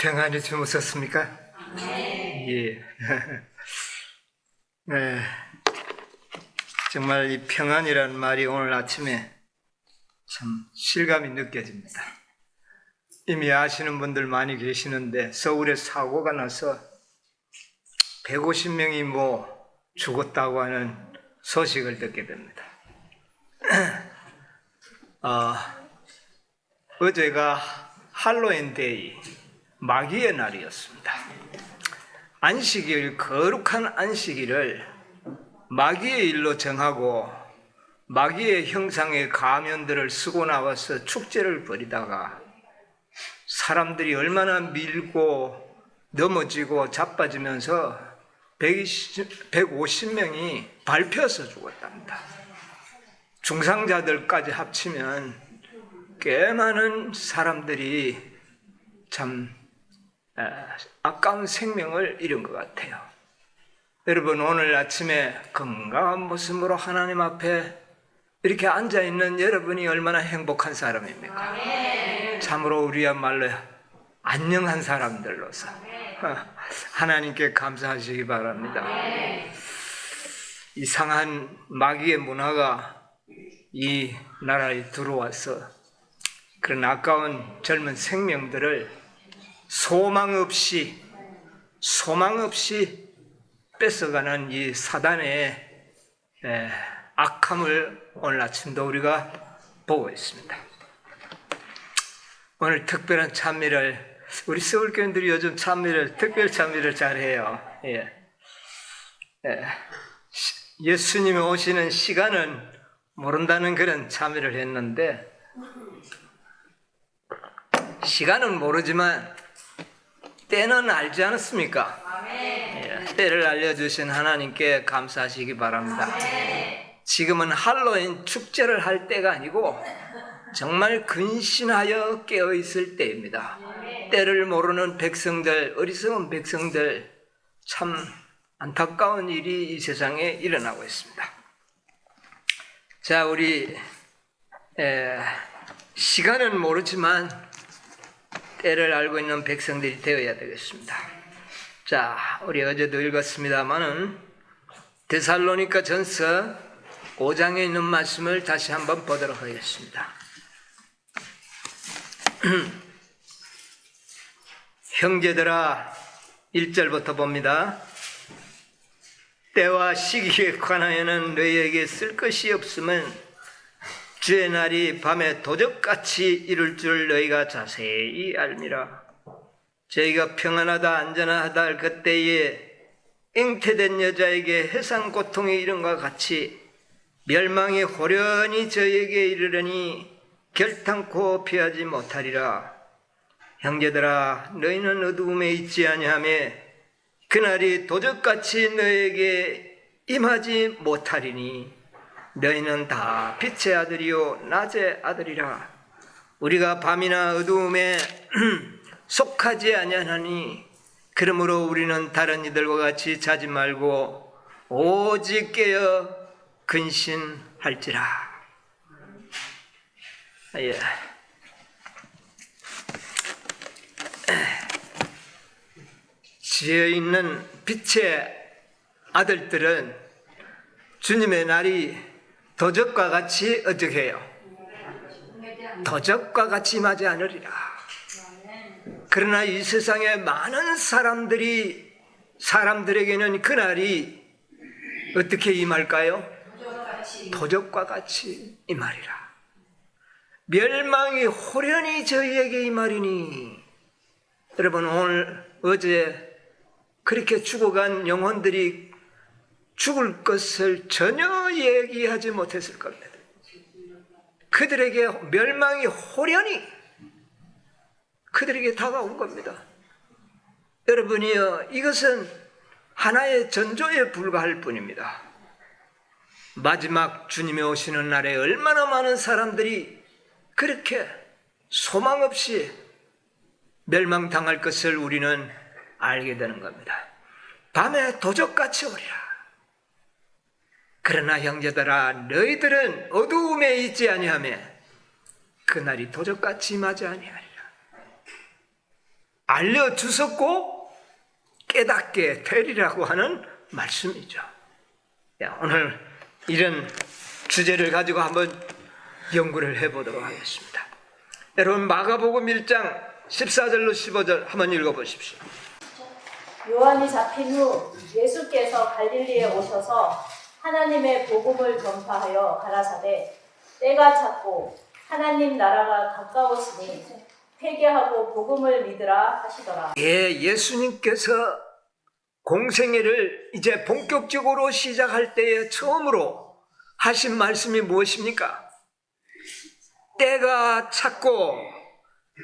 평안히 주무셨습니까? 네. 예. 네. 정말 이 평안이라는 말이 오늘 아침에 참 실감이 느껴집니다. 이미 아시는 분들 많이 계시는데 서울에 사고가 나서 150명이 죽었다고 하는 소식을 듣게 됩니다. 어제가 할로윈 데이, 마귀의 날이었습니다. 안식일, 거룩한 안식일을 마귀의 일로 정하고 마귀의 형상의 가면들을 쓰고 나와서 축제를 벌이다가 사람들이 얼마나 밀고 넘어지고 자빠지면서 150명이 밟혀서 죽었답니다. 중상자들까지 합치면 꽤 많은 사람들이 참 아까운 생명을 잃은 것 같아요. 여러분, 오늘 아침에 건강한 모습으로 하나님 앞에 이렇게 앉아있는 여러분이 얼마나 행복한 사람입니까? 참으로 우리야말로 안녕한 사람들로서 하나님께 감사하시기 바랍니다. 이상한 마귀의 문화가 이 나라에 들어와서 그런 아까운 젊은 생명들을 소망 없이 뺏어가는 이 사단의 악함을 오늘 아침도 우리가 보고 있습니다. 오늘 특별한 찬미를 우리 서울교인들이 요즘 특별 찬미를 잘해요. 예수님이 오시는 시간은 모른다는 그런 찬미를 했는데, 시간은 모르지만 때는 알지 않았습니까? 때를 알려주신 하나님께 감사하시기 바랍니다. 지금은 할로윈 축제를 할 때가 아니고 정말 근신하여 깨어있을 때입니다. 때를 모르는 백성들, 어리석은 백성들, 참 안타까운 일이 이 세상에 일어나고 있습니다. 자, 우리 시간은 모르지만 때를 알고 있는 백성들이 되어야 되겠습니다. 자, 우리 어제도 읽었습니다마는 데살로니가 전서 5장에 있는 말씀을 다시 한번 보도록 하겠습니다. 형제들아, 1절부터 봅니다. 때와 시기에 관하여는 너희에게 쓸 것이 없으면 주의 날이 밤에 도적같이 이룰 줄 너희가 자세히 알미라. 저희가 평안하다 안전하다 할 그때에 잉태된 여자에게 해상 고통이 이름과 같이 멸망이 호련히 저희에게 이르려니 결탄코 피하지 못하리라. 형제들아, 너희는 어두움에 있지 아니하며 그날이 도적같이 너희에게 임하지 못하리니 너희는 다 빛의 아들이요 낮의 아들이라. 우리가 밤이나 어두움에 속하지 아니하니 그러므로 우리는 다른 이들과 같이 자지 말고 오직 깨어 근신할지라. 지혜 있는 빛의 아들들은 주님의 날이 도적과 같이 어떻게 해요? 도적과 같이 임하지 않으리라. 그러나 이 세상에 많은 사람들에게는 그날이 어떻게 임할까요? 도적과 같이 임하리라. 멸망이 호련히 저희에게 임하리니. 여러분, 어제 그렇게 죽어간 영혼들이 죽을 것을 전혀 얘기하지 못했을 겁니다. 그들에게 멸망이 호련히 그들에게 다가온 겁니다. 여러분이요, 이것은 하나의 전조에 불과할 뿐입니다. 마지막 주님이 오시는 날에 얼마나 많은 사람들이 그렇게 소망 없이 멸망당할 것을 우리는 알게 되는 겁니다. 밤에 도적같이 오리라. 그러나 형제들아, 너희들은 어두움에 있지 아니하며 그날이 도적같이 임하지 아니하리라. 알려주셨고 깨닫게 되리라고 하는 말씀이죠. 오늘 이런 주제를 가지고 한번 연구를 해보도록 하겠습니다. 여러분 마가복음 1장 14절로 15절 한번 읽어보십시오. 요한이 잡힌 후 예수께서 갈릴리에 오셔서 하나님의 복음을 전파하여 가라사대 때가 찼고 하나님 나라가 가까웠으니 회개하고 복음을 믿으라 하시더라. 예수님께서 공생애를 이제 본격적으로 시작할 때에 처음으로 하신 말씀이 무엇입니까? 때가 찼고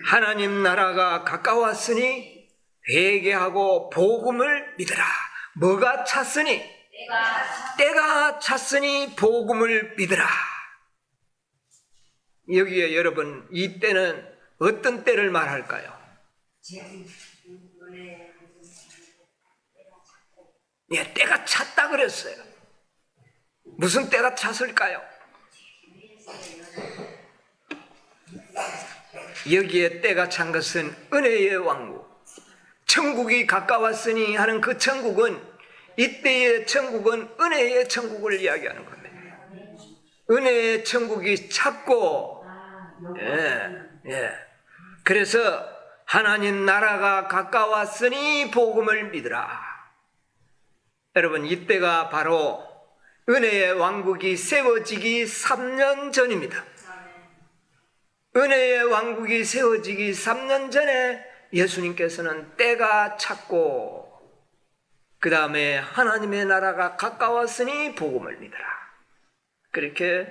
하나님 나라가 가까웠으니 회개하고 복음을 믿으라. 뭐가 찼으니? 때가 찼으니 복음을 믿으라. 여기에 여러분 이 때는 어떤 때를 말할까요? 때가 찼다 그랬어요. 무슨 때가 찼을까요? 여기에 때가 찬 것은 은혜의 왕국, 천국이 가까웠으니 하는 그 천국은, 이때의 천국은 은혜의 천국을 이야기하는 겁니다. 은혜의 천국이 찼고, 그래서 하나님 나라가 가까웠으니 복음을 믿으라. 여러분 이때가 바로 은혜의 왕국이 세워지기 3년 전입니다. 은혜의 왕국이 세워지기 3년 전에 예수님께서는 때가 찼고 그 다음에 하나님의 나라가 가까웠으니 복음을 믿으라. 그렇게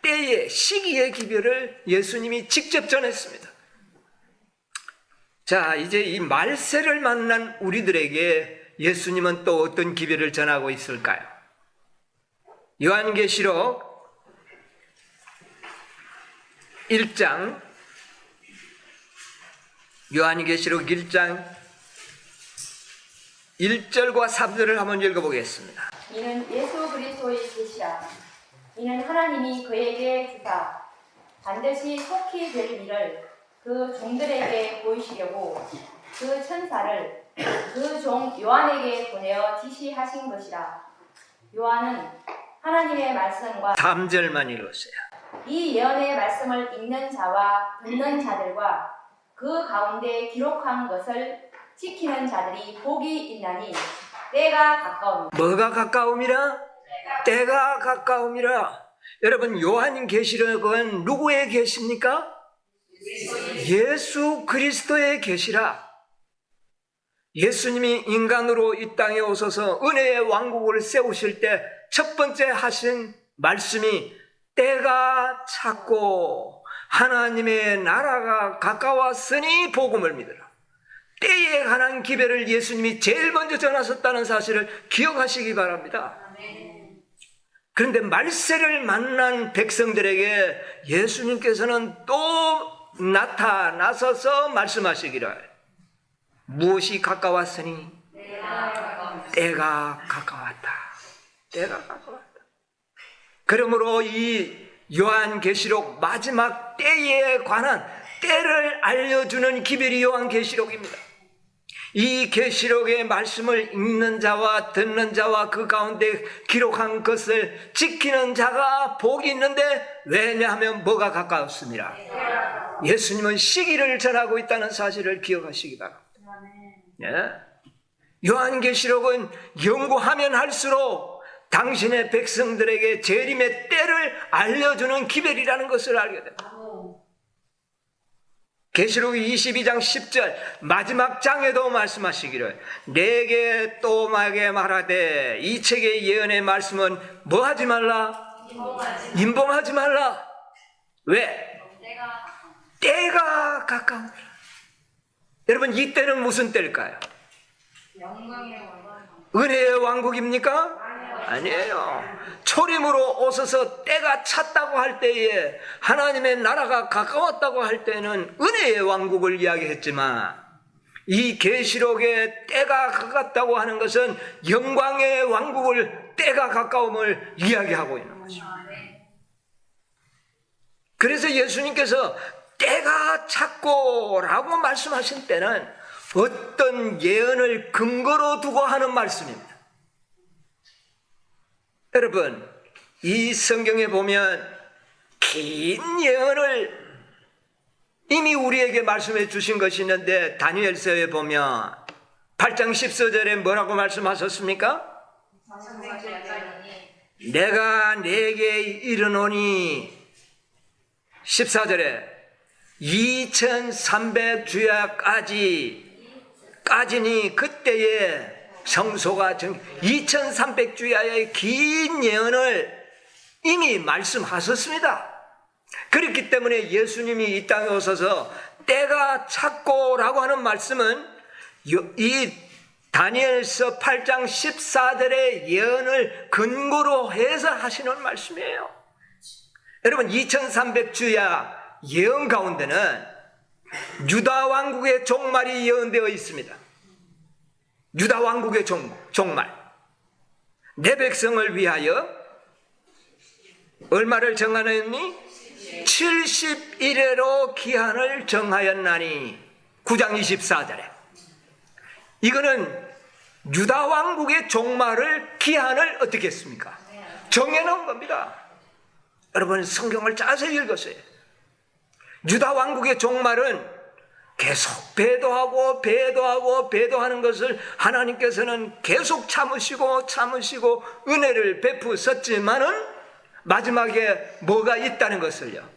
때의 시기의 기별을 예수님이 직접 전했습니다. 자, 이제 이 말세를 만난 우리들에게 예수님은 또 어떤 기별을 전하고 있을까요? 요한계시록 1장, 요한계시록 1장 1절과 3절을 한번 읽어보겠습니다. 이는 예수 그리스도의 계시라. 이는 하나님이 그에게 주사 반드시 속히 될 일을 그 종들에게 보이시려고 그 천사를 그 종 요한에게 보내어 지시하신 것이라. 요한은 하나님의 말씀과 3절만 읽으세요. 이 예언의 말씀을 읽는 자와 듣는 자들과 그 가운데 기록한 것을 지키는 자들이 복이 있나니 때가 가까움이라. 뭐가 가까움이라? 때가 가까움이라. 여러분 요한계시록은 누구의 계시입니까? 예수 그리스도의 계시라. 예수님이 인간으로 이 땅에 오셔서 은혜의 왕국을 세우실 때 첫 번째 하신 말씀이 때가 찼고 하나님의 나라가 가까웠으니 복음을 믿으라. 때에 관한 기별을 예수님이 제일 먼저 전하셨다는 사실을 기억하시기 바랍니다. 그런데 말세를 만난 백성들에게 예수님께서는 또 나타나셔서 말씀하시기를 무엇이 가까웠으니 때가 가까웠다. 때가 가까웠다. 그러므로 이 요한계시록 마지막 때에 관한 때를 알려주는 기별이 요한계시록입니다. 이 계시록의 말씀을 읽는 자와 듣는 자와 그 가운데 기록한 것을 지키는 자가 복이 있는데 왜냐하면 뭐가 가까웠습니다. 예수님은 시기를 전하고 있다는 사실을 기억하시기 바랍니다. 요한계시록은 연구하면 할수록 당신의 백성들에게 재림의 때를 알려주는 기별이라는 것을 알게 됩니다. 계시록 22장 10절 마지막 장에도 말씀하시기를 내게 또 말하되 이 책의 예언의 말씀은 뭐 하지 말라? 임봉하지 말라. 왜? 때가 가까우니라. 여러분 이 때는 무슨 때일까요? 은혜의 왕국입니까? 아니에요. 초림으로 오셔서 때가 찼다고 할 때에 하나님의 나라가 가까웠다고 할 때는 은혜의 왕국을 이야기했지만 이 계시록의 때가 가깝다고 하는 것은 영광의 왕국을 때가 가까움을 이야기하고 있는 거죠. 그래서 예수님께서 때가 찼고 라고 말씀하신 때는 어떤 예언을 근거로 두고 하는 말씀입니다. 여러분, 이 성경에 보면 긴 예언을 이미 우리에게 말씀해 주신 것이 있는데, 다니엘서에 보면 8장 14절에 뭐라고 말씀하셨습니까? 내가 내게 이르노니, 14절에 2300주야까지니 그때에 성소가 2300주야의 긴 예언을 이미 말씀하셨습니다. 그렇기 때문에 예수님이 이 땅에 오셔서 때가 찼고라고 하는 말씀은 이 다니엘서 8장 14절의 예언을 근거로 해서 하시는 말씀이에요. 여러분, 2300주야 예언 가운데는 유다 왕국의 종말이 예언되어 있습니다. 유다 왕국의 종말. 내 백성을 위하여 얼마를 정하였니? 70일에로 기한을 정하였나니. 9장 24절에. 이거는 유다 왕국의 종말을 기한을 어떻게 했습니까? 정해놓은 겁니다. 여러분, 성경을 자세히 읽으세요. 유다 왕국의 종말은 계속 배도하는 것을 하나님께서는 계속 참으시고 은혜를 베푸셨지만은 마지막에 뭐가 있다는 것을요,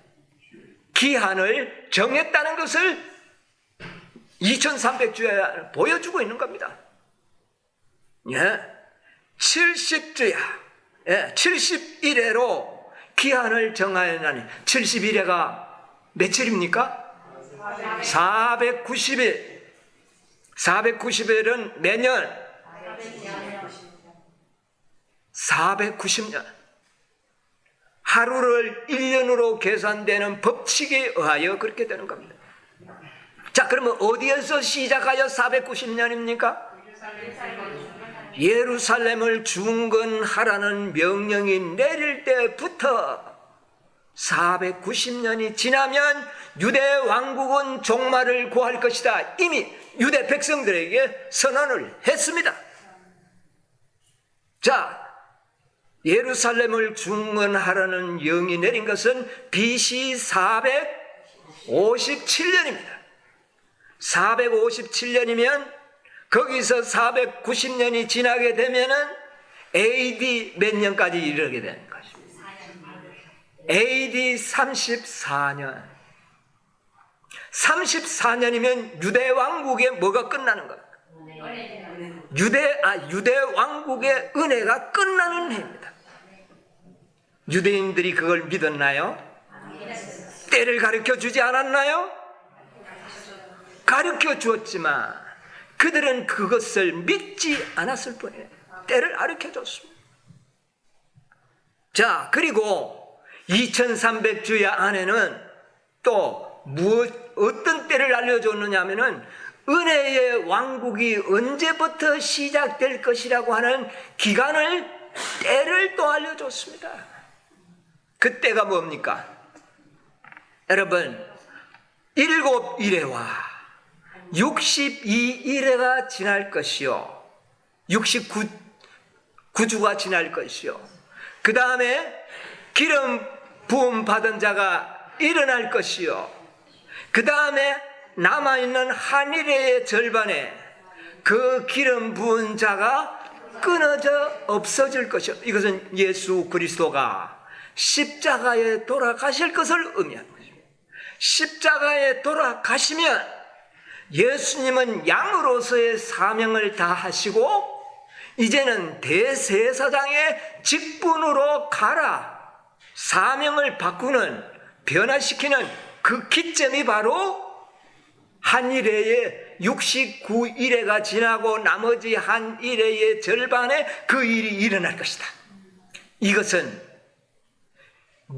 기한을 정했다는 것을 2300주에 보여주고 있는 겁니다. 70주야, 70일에로 기한을 정하였나니. 70일에가 며칠입니까? 490일. 490일은 매년 490년. 하루를 1년으로 계산되는 법칙에 의하여 그렇게 되는 겁니다. 자, 그러면 어디에서 시작하여 490년입니까? 예루살렘을 중건하라는 명령이 내릴 때부터 490년이 지나면 유대 왕국은 종말을 고할 것이다. 이미 유대 백성들에게 선언을 했습니다. 자, 예루살렘을 중건하라는 영이 내린 것은 BC 457년입니다. 457년이면 거기서 490년이 지나게 되면은 AD 몇 년까지 이르게 되는 것입니다. AD 34년. 34년이면 유대 왕국의 뭐가 끝나는 겁니까? 유대 왕국의 은혜가 끝나는 해입니다. 유대인들이 그걸 믿었나요? 때를 가르쳐 주지 않았나요? 가르쳐 주었지만 그들은 그것을 믿지 않았을 뿐이에요. 때를 가르쳐 줬습니다. 자, 그리고 2300주야 안에는 또 어떤 때를 알려줬느냐 하면은 은혜의 왕국이 언제부터 시작될 것이라고 하는 기간을, 때를 또 알려줬습니다. 그 때가 뭡니까? 여러분, 7일에와 62일에가 지날 것이요, 69주가 지날 것이요, 그 다음에 기름 부음 받은 자가 일어날 것이요, 그 다음에 남아있는 한일의 절반에 그 기름 부은 자가 끊어져 없어질 것이요. 이것은 예수 그리스도가 십자가에 돌아가실 것을 의미하는 것입니다. 십자가에 돌아가시면 예수님은 양으로서의 사명을 다 하시고 이제는 대제사장의 직분으로 가라, 사명을 바꾸는, 변화시키는 그 기점이 바로 한일회의 69일회가 지나고 나머지 한일회의 절반에 그 일이 일어날 것이다. 이것은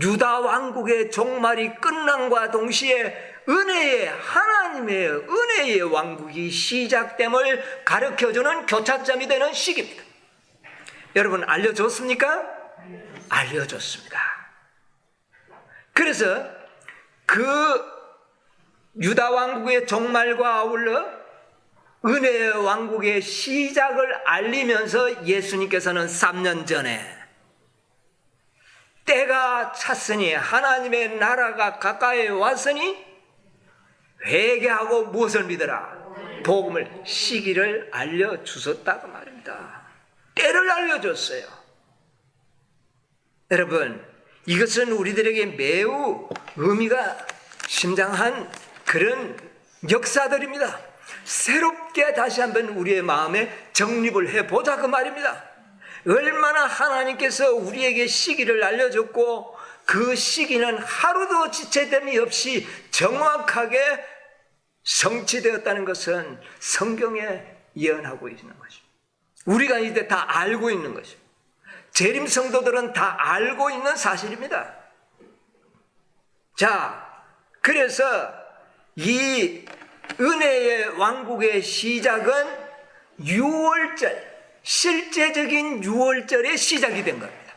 유다 왕국의 종말이 끝남과 동시에 하나님의 은혜의 왕국이 시작됨을 가르쳐주는 교차점이 되는 시기입니다. 여러분, 알려줬습니까? 알려줬습니다. 그래서 그 유다 왕국의 종말과 아울러 은혜의 왕국의 시작을 알리면서 예수님께서는 3년 전에 때가 찼으니 하나님의 나라가 가까이 왔으니 회개하고 무엇을 믿어라? 복음을, 시기를 알려주셨다고 말입니다. 때를 알려줬어요. 여러분, 이것은 우리들에게 매우 의미가 심장한 그런 역사들입니다. 새롭게 다시 한번 우리의 마음에 정립을 해보자 그 말입니다. 얼마나 하나님께서 우리에게 시기를 알려줬고 그 시기는 하루도 지체됨이 없이 정확하게 성취되었다는 것은 성경에 예언하고 있는 것입니다. 우리가 이제 다 알고 있는 것입니다. 재림 성도들은 다 알고 있는 사실입니다. 자, 그래서 이 은혜의 왕국의 시작은 6월절, 실제적인 6월절의 시작이 된 겁니다.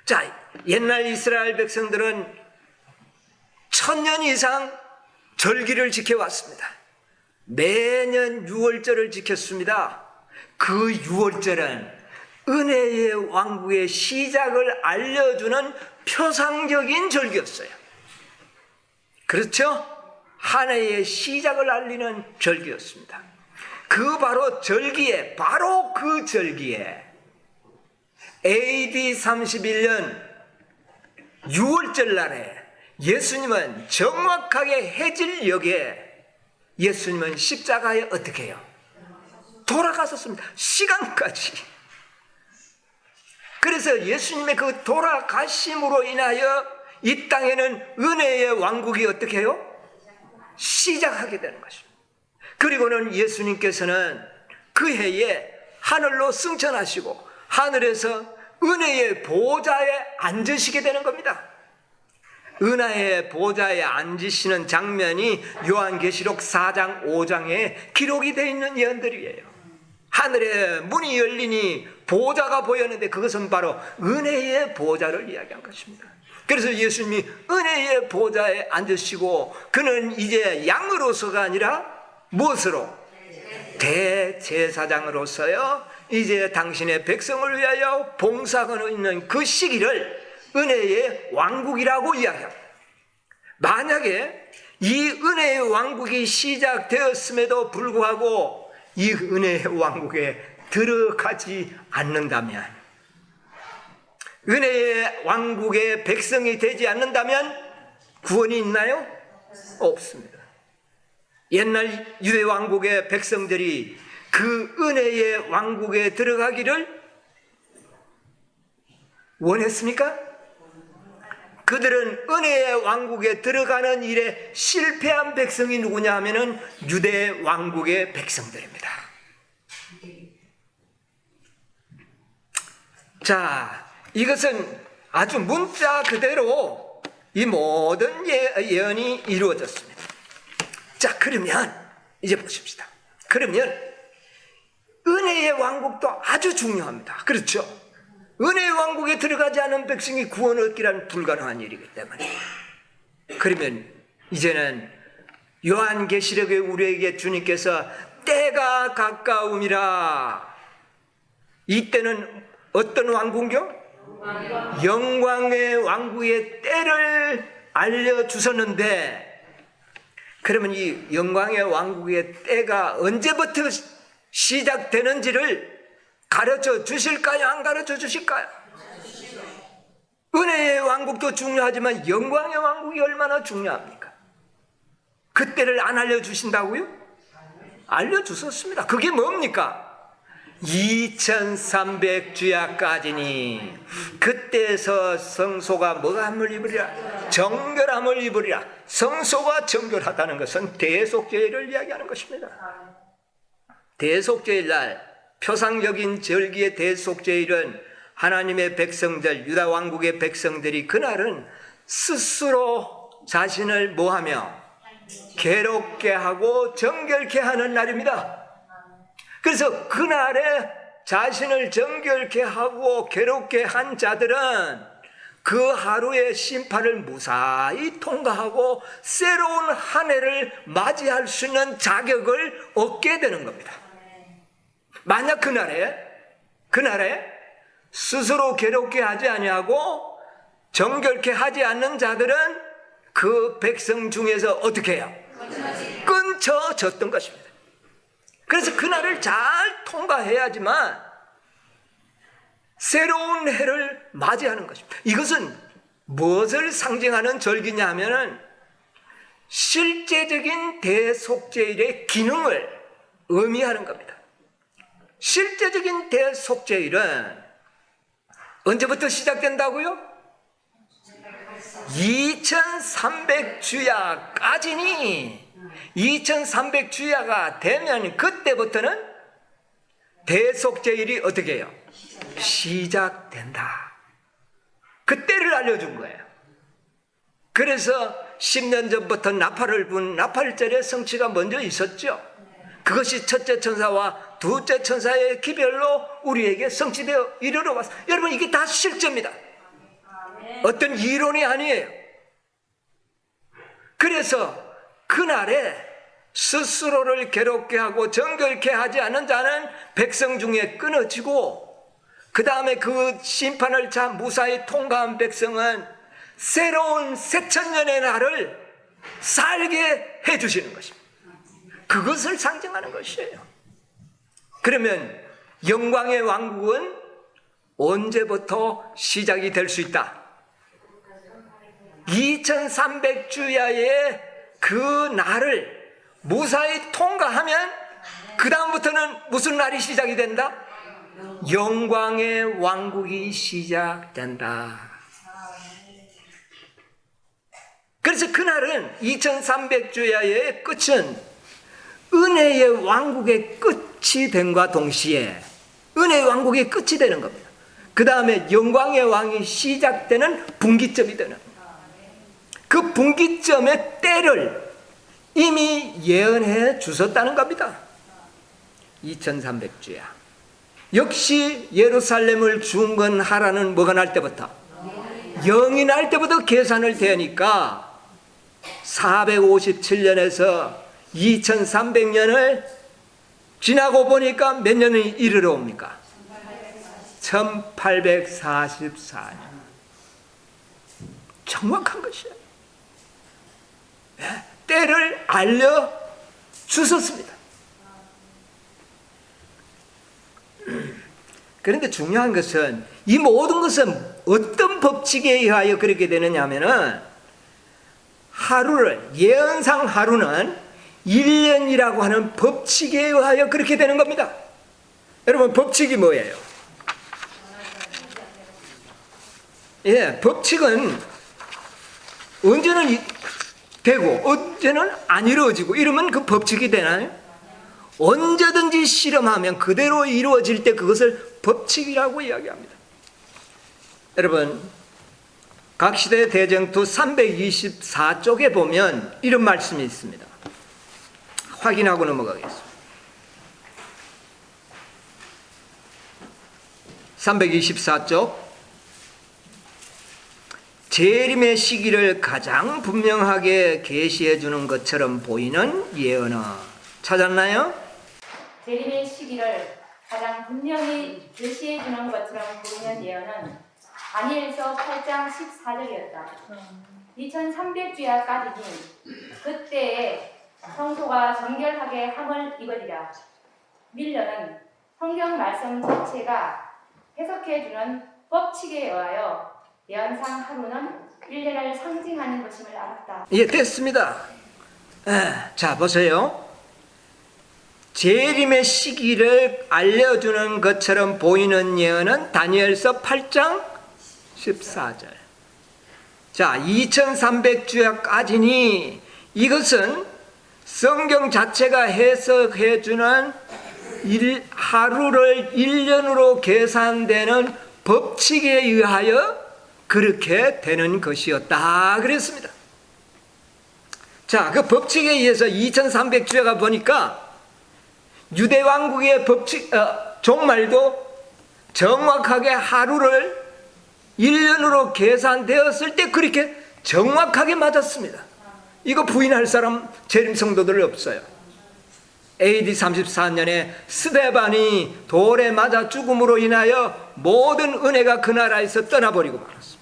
자, 옛날 이스라엘 백성들은 1000년 이상 절기를 지켜왔습니다. 매년 6월절을 지켰습니다. 그 6월절은 은혜의 왕국의 시작을 알려주는 표상적인 절기였어요. 그렇죠? 한 해의 시작을 알리는 절기였습니다. 그 바로 그 절기에 AD 31년 6월절 날에 예수님은 정확하게 해질녘에 예수님은 십자가에 어떻게 해요? 돌아가셨습니다. 시간까지. 그래서 예수님의 그 돌아가심으로 인하여 이 땅에는 은혜의 왕국이 어떻게 해요? 시작하게 되는 것입니다. 그리고는 예수님께서는 그 해에 하늘로 승천하시고 하늘에서 은혜의 보좌에 앉으시게 되는 겁니다. 은혜의 보좌에 앉으시는 장면이 요한계시록 4장 5장에 기록이 되어 있는 예언들이에요. 하늘에 문이 열리니 보좌가 보였는데 그것은 바로 은혜의 보좌를 이야기한 것입니다. 그래서 예수님이 은혜의 보좌에 앉으시고 그는 이제 양으로서가 아니라 무엇으로? 대제사장으로서요 이제 당신의 백성을 위하여 봉사하고 있는 그 시기를 은혜의 왕국이라고 이야기합니다. 만약에 이 은혜의 왕국이 시작되었음에도 불구하고 이 은혜의 왕국에 들어가지 않는다면, 은혜의 왕국의 백성이 되지 않는다면 구원이 있나요? 없습니다. 옛날 유대 왕국의 백성들이 그 은혜의 왕국에 들어가기를 원했습니까? 그들은 은혜의 왕국에 들어가는 일에 실패한 백성이 누구냐 하면은 유대 왕국의 백성들입니다. 자, 이것은 아주 문자 그대로 이 모든 예언이 이루어졌습니다. 자, 그러면 이제 보십시다. 그러면 은혜의 왕국도 아주 중요합니다. 그렇죠? 은혜의 왕국에 들어가지 않은 백성이 구원을 얻기란 불가능한 일이기 때문에. 그러면 이제는 요한계시록에 우리에게 주님께서 때가 가까움이라, 이때는 어떤 왕국이요? 영광의 왕국의 때를 알려주셨는데, 그러면 이 영광의 왕국의 때가 언제부터 시작되는지를 가르쳐 주실까요? 안 가르쳐 주실까요? 은혜의 왕국도 중요하지만 영광의 왕국이 얼마나 중요합니까? 그때를 안 알려주신다고요? 알려주셨습니다. 그게 뭡니까? 2300주야까지니 그때서 성소가 뭐함을 입으리라? 정결함을 입으리라. 성소가 정결하다는 것은 대속죄를 이야기하는 것입니다. 대속죄일 날, 표상적인 절기의 대속죄일은 하나님의 백성들, 유다 왕국의 백성들이 그날은 스스로 자신을 뭐하며 괴롭게 하고 정결케 하는 날입니다. 그래서 그날에 자신을 정결케 하고 괴롭게 한 자들은 그 하루의 심판을 무사히 통과하고 새로운 한 해를 맞이할 수 있는 자격을 얻게 되는 겁니다. 만약 그날에 스스로 괴롭게 하지 아니하고 정결케 하지 않는 자들은 그 백성 중에서 어떻게 해요? 끊쳐졌던 것입니다. 그래서 그날을 잘 통과해야지만 새로운 해를 맞이하는 것입니다. 이것은 무엇을 상징하는 절기냐 하면은 실제적인 대속죄일의 기능을 의미하는 겁니다. 실제적인 대속죄일은 언제부터 시작된다고요? 2300주야까지니 2300주야가 되면 그때부터는 대속죄일이 어떻게 해요? 시작된다. 그때를 알려준 거예요. 그래서 10년 전부터 나팔을 분 나팔절의 성취가 먼저 있었죠. 그것이 첫째 천사와 둘째 천사의 기별로 우리에게 성취되어 이르러 왔어요. 여러분, 이게 다 실제입니다. 어떤 이론이 아니에요. 그래서 그날에 스스로를 괴롭게 하고 정결케 하지 않은 자는 백성 중에 끊어지고, 그 다음에 그 심판을 참 무사히 통과한 백성은 새로운 새천년의 날을 살게 해주시는 것입니다. 그것을 상징하는 것이에요. 그러면 영광의 왕국은 언제부터 시작이 될 수 있다? 2300주야의 그 날을 무사히 통과하면 그 다음부터는 무슨 날이 시작이 된다? 영광의 왕국이 시작된다. 그래서 그날은 2300주야의 끝은 은혜의 왕국의 끝이 됨과 동시에 은혜의 왕국의 끝이 되는 겁니다. 그 다음에 영광의 왕이 시작되는 분기점이 되는, 그 분기점의 때를 이미 예언해 주셨다는 겁니다. 2300주야. 역시 예루살렘을 중건하라는 뭐가 날 때부터? 영이 날 때부터 계산을 대니까 457년에서 2300년을 지나고 보니까 몇 년이 이르러 옵니까? 1844년. 정확한 것이에요. 때를 알려 주셨습니다. 그런데 중요한 것은 이 모든 것은 어떤 법칙에 의하여 그렇게 되느냐 하면은, 하루를, 예언상 하루는 1년이라고 하는 법칙에 의하여 그렇게 되는 겁니다. 여러분, 법칙이 뭐예요? 법칙은 언제는 되고 언제는 안 이루어지고 이러면 그 법칙이 되나요? 언제든지 실험하면 그대로 이루어질 때 그것을 법칙이라고 이야기합니다. 여러분, 각시대 대쟁투 324쪽에 보면 이런 말씀이 있습니다. 확인하고 넘어가겠습니다. 324쪽. 재림의 시기를 가장 분명하게 계시해 주는 것처럼 보이는 예언은, 찾았나요? 재림의 시기를 가장 분명히 제시해 주는 것처럼 보이는 예언은 다니엘서 8장 14절이었다. 2300주야까지니 그때에 성소가 정결하게 함을 입으리라. 밀러는 성경 말씀 자체가 해석해 주는 법칙에 의하여 예언상 하루는 1년을 상징하는 것임을 알았다. 예, 됐습니다. 자, 보세요. 재림의 시기를 알려주는 것처럼 보이는 예언은 다니엘서 8장 14절. 자, 2300주야까지니 이것은 성경 자체가 해석해주는 하루를 1년으로 계산되는 법칙에 의하여 그렇게 되는 것이었다 그랬습니다. 자, 그 법칙에 의해서 2300주야가 보니까 유대왕국의 법칙, 종말도 정확하게 하루를 1년으로 계산되었을 때 그렇게 정확하게 맞았습니다. 이거 부인할 사람 재림 성도들 없어요. AD 34년에 스데반이 돌에 맞아 죽음으로 인하여 모든 은혜가 그 나라에서 떠나버리고 말았습니다.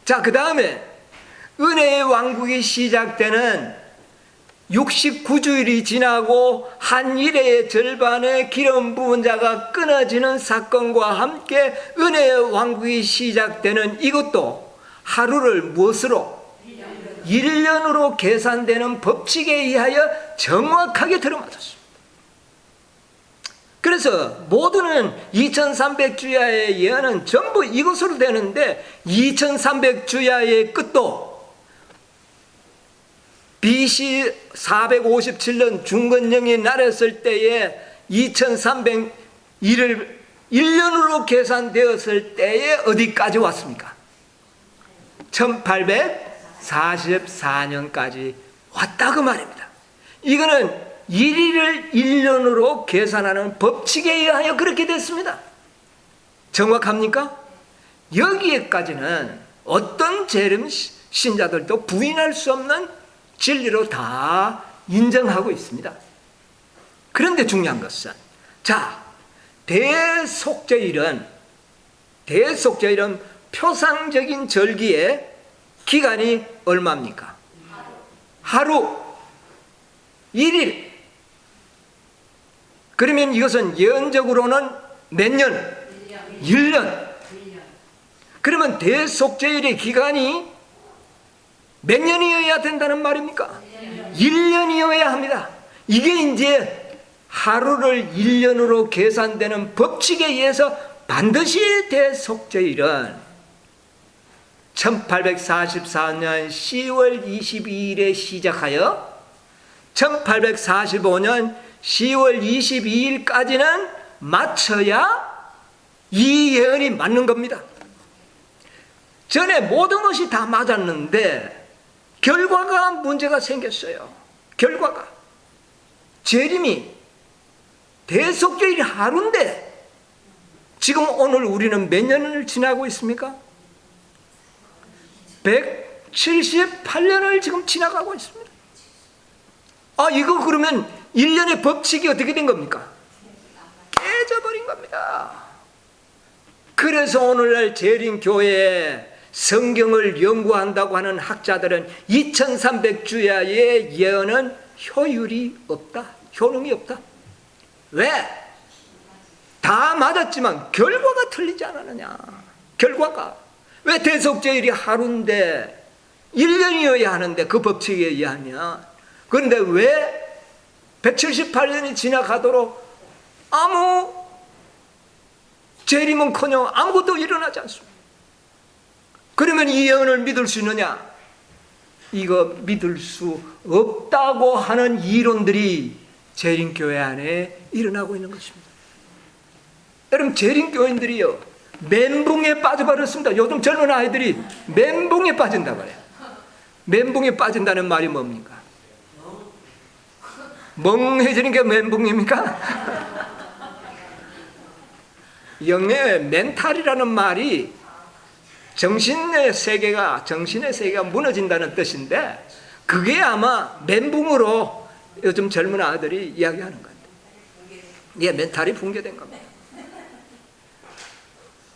자, 그 다음에 은혜의 왕국이 시작되는 69주일이 지나고 한 일의 절반의 기름 부은 자가 끊어지는 사건과 함께 은혜의 왕국이 시작되는 이것도 하루를 무엇으로? 1년으로 계산되는 법칙에 의하여 정확하게 들어맞았습니다. 그래서 모두는 2300주야의 예언은 전부 이것으로 되는데 2300주야의 끝도 BC 457년 중건령이 나렸을 때에 2301을 1년으로 계산되었을 때에 어디까지 왔습니까? 1844년까지 왔다고 말입니다. 이거는 1일을 1년으로 계산하는 법칙에 의하여 그렇게 됐습니다. 정확합니까? 여기에까지는 어떤 재림 신자들도 부인할 수 없는 진리로 다 인정하고 있습니다. 그런데 중요한 것은, 자, 대속죄일은 표상적인 절기의 기간이 얼마입니까? 하루 1일. 그러면 이것은 예언적으로는 몇 년? 1년. 그러면 대속죄일의 기간이 몇 년이어야 된다는 말입니까? 1년이어야 합니다. 이게 이제 하루를 1년으로 계산되는 법칙에 의해서 반드시 대속죄일은 1844년 10월 22일에 시작하여 1845년 10월 22일까지는 맞춰야 이 예언이 맞는 겁니다. 전에 모든 것이 다 맞았는데 결과가 문제가 생겼어요. 결과가 재림이 대속죄일이 하루인데 지금 오늘 우리는 몇 년을 지나고 있습니까? 178년을 지금 지나가고 있습니다. 이거 그러면 1년의 법칙이 어떻게 된 겁니까? 깨져버린 겁니다. 그래서 오늘날 재림교회에 성경을 연구한다고 하는 학자들은 2300주야의 예언은 효율이 없다. 효능이 없다. 왜? 다 맞았지만 결과가 틀리지 않았느냐. 결과가. 왜 대속죄일이 하루인데 1년이어야 하는데 그 법칙에 의하면. 그런데 왜 178년이 지나가도록 아무 재림은커녕 아무것도 일어나지 않습니다. 그러면 이 예언을 믿을 수 있느냐? 이거 믿을 수 없다고 하는 이론들이 재림교회 안에 일어나고 있는 것입니다. 여러분, 재림교인들이요 멘붕에 빠져버렸습니다. 요즘 젊은 아이들이 멘붕에 빠진다고 해요. 멘붕에 빠진다는 말이 뭡니까? 멍해지는 게 멘붕입니까? 영의 멘탈이라는 말이 정신의 세계가 무너진다는 뜻인데 그게 아마 멘붕으로 요즘 젊은 아들이 이야기하는 겁니다. 이게 멘탈이 붕괴된 겁니다.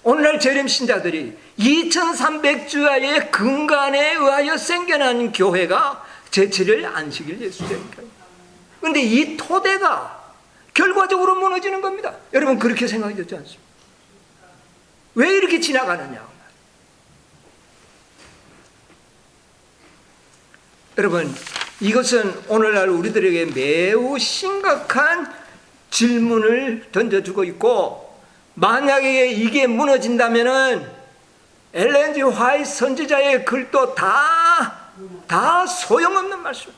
오늘날 재림 신자들이 2300주야의 근간에 의하여 생겨난 교회가 제7일 안식일 예수제입니다. 그런데 이 토대가 결과적으로 무너지는 겁니다. 여러분, 그렇게 생각이 되지 않습니까? 왜 이렇게 지나가느냐? 여러분, 이것은 오늘날 우리들에게 매우 심각한 질문을 던져주고 있고, 만약에 이게 무너진다면은 엘렌 G 화이트 선지자의 글도 다 소용없는 말씀.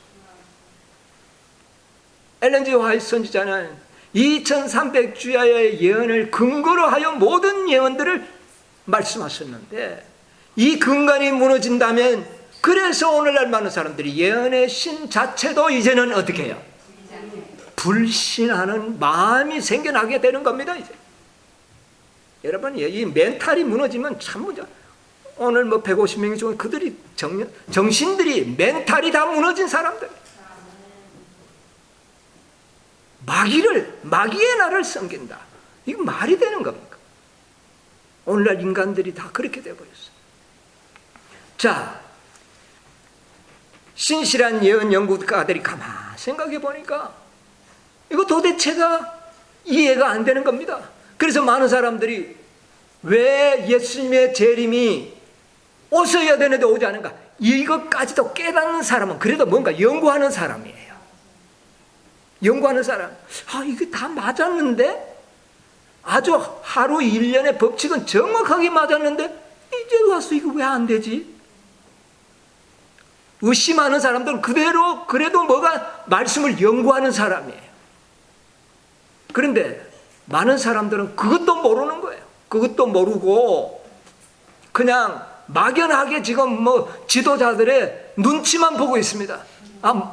엘렌 G 화이트 선지자는 2300주야의 예언을 근거로 하여 모든 예언들을 말씀하셨는데 이 근간이 무너진다면, 그래서 오늘날 많은 사람들이 예언의 신 자체도 이제는 어떻게 해요? 불신하는 마음이 생겨나게 되는 겁니다. 이제 여러분, 이 멘탈이 무너지면 참 문제. 오늘 뭐 150명 중에 그들이 정신들이 멘탈이 다 무너진 사람들. 마귀의 나를 섬긴다. 이거 말이 되는 겁니까? 오늘날 인간들이 다 그렇게 되어버렸어요. 자, 신실한 예언 연구가들이 가만히 생각해 보니까 이거 도대체가 이해가 안 되는 겁니다. 그래서 많은 사람들이 왜 예수님의 재림이 오셔야 되는데 오지 않은가? 이것까지도 깨닫는 사람은 그래도 뭔가 연구하는 사람이에요. 연구하는 사람. 이게 다 맞았는데? 아주 하루 1년의 법칙은 정확하게 맞았는데 이제 와서 이거 왜 안 되지? 의심하는 사람들은 그래도 뭐가 말씀을 연구하는 사람이에요. 그런데 많은 사람들은 그것도 모르는 거예요. 그것도 모르고 그냥 막연하게 지금 뭐 지도자들의 눈치만 보고 있습니다.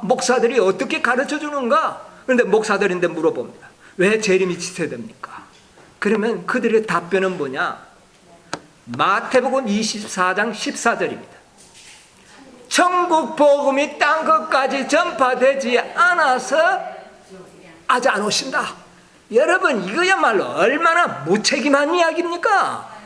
목사들이 어떻게 가르쳐 주는가? 그런데 목사들인데 물어봅니다. 왜 재림이 지체됩니까? 그러면 그들의 답변은 뭐냐? 마태복음 24장 14절입니다. 천국 복음이 땅 끝까지 전파되지 않아서 아직 안 오신다. 여러분, 이거야말로 얼마나 무책임한 이야기입니까?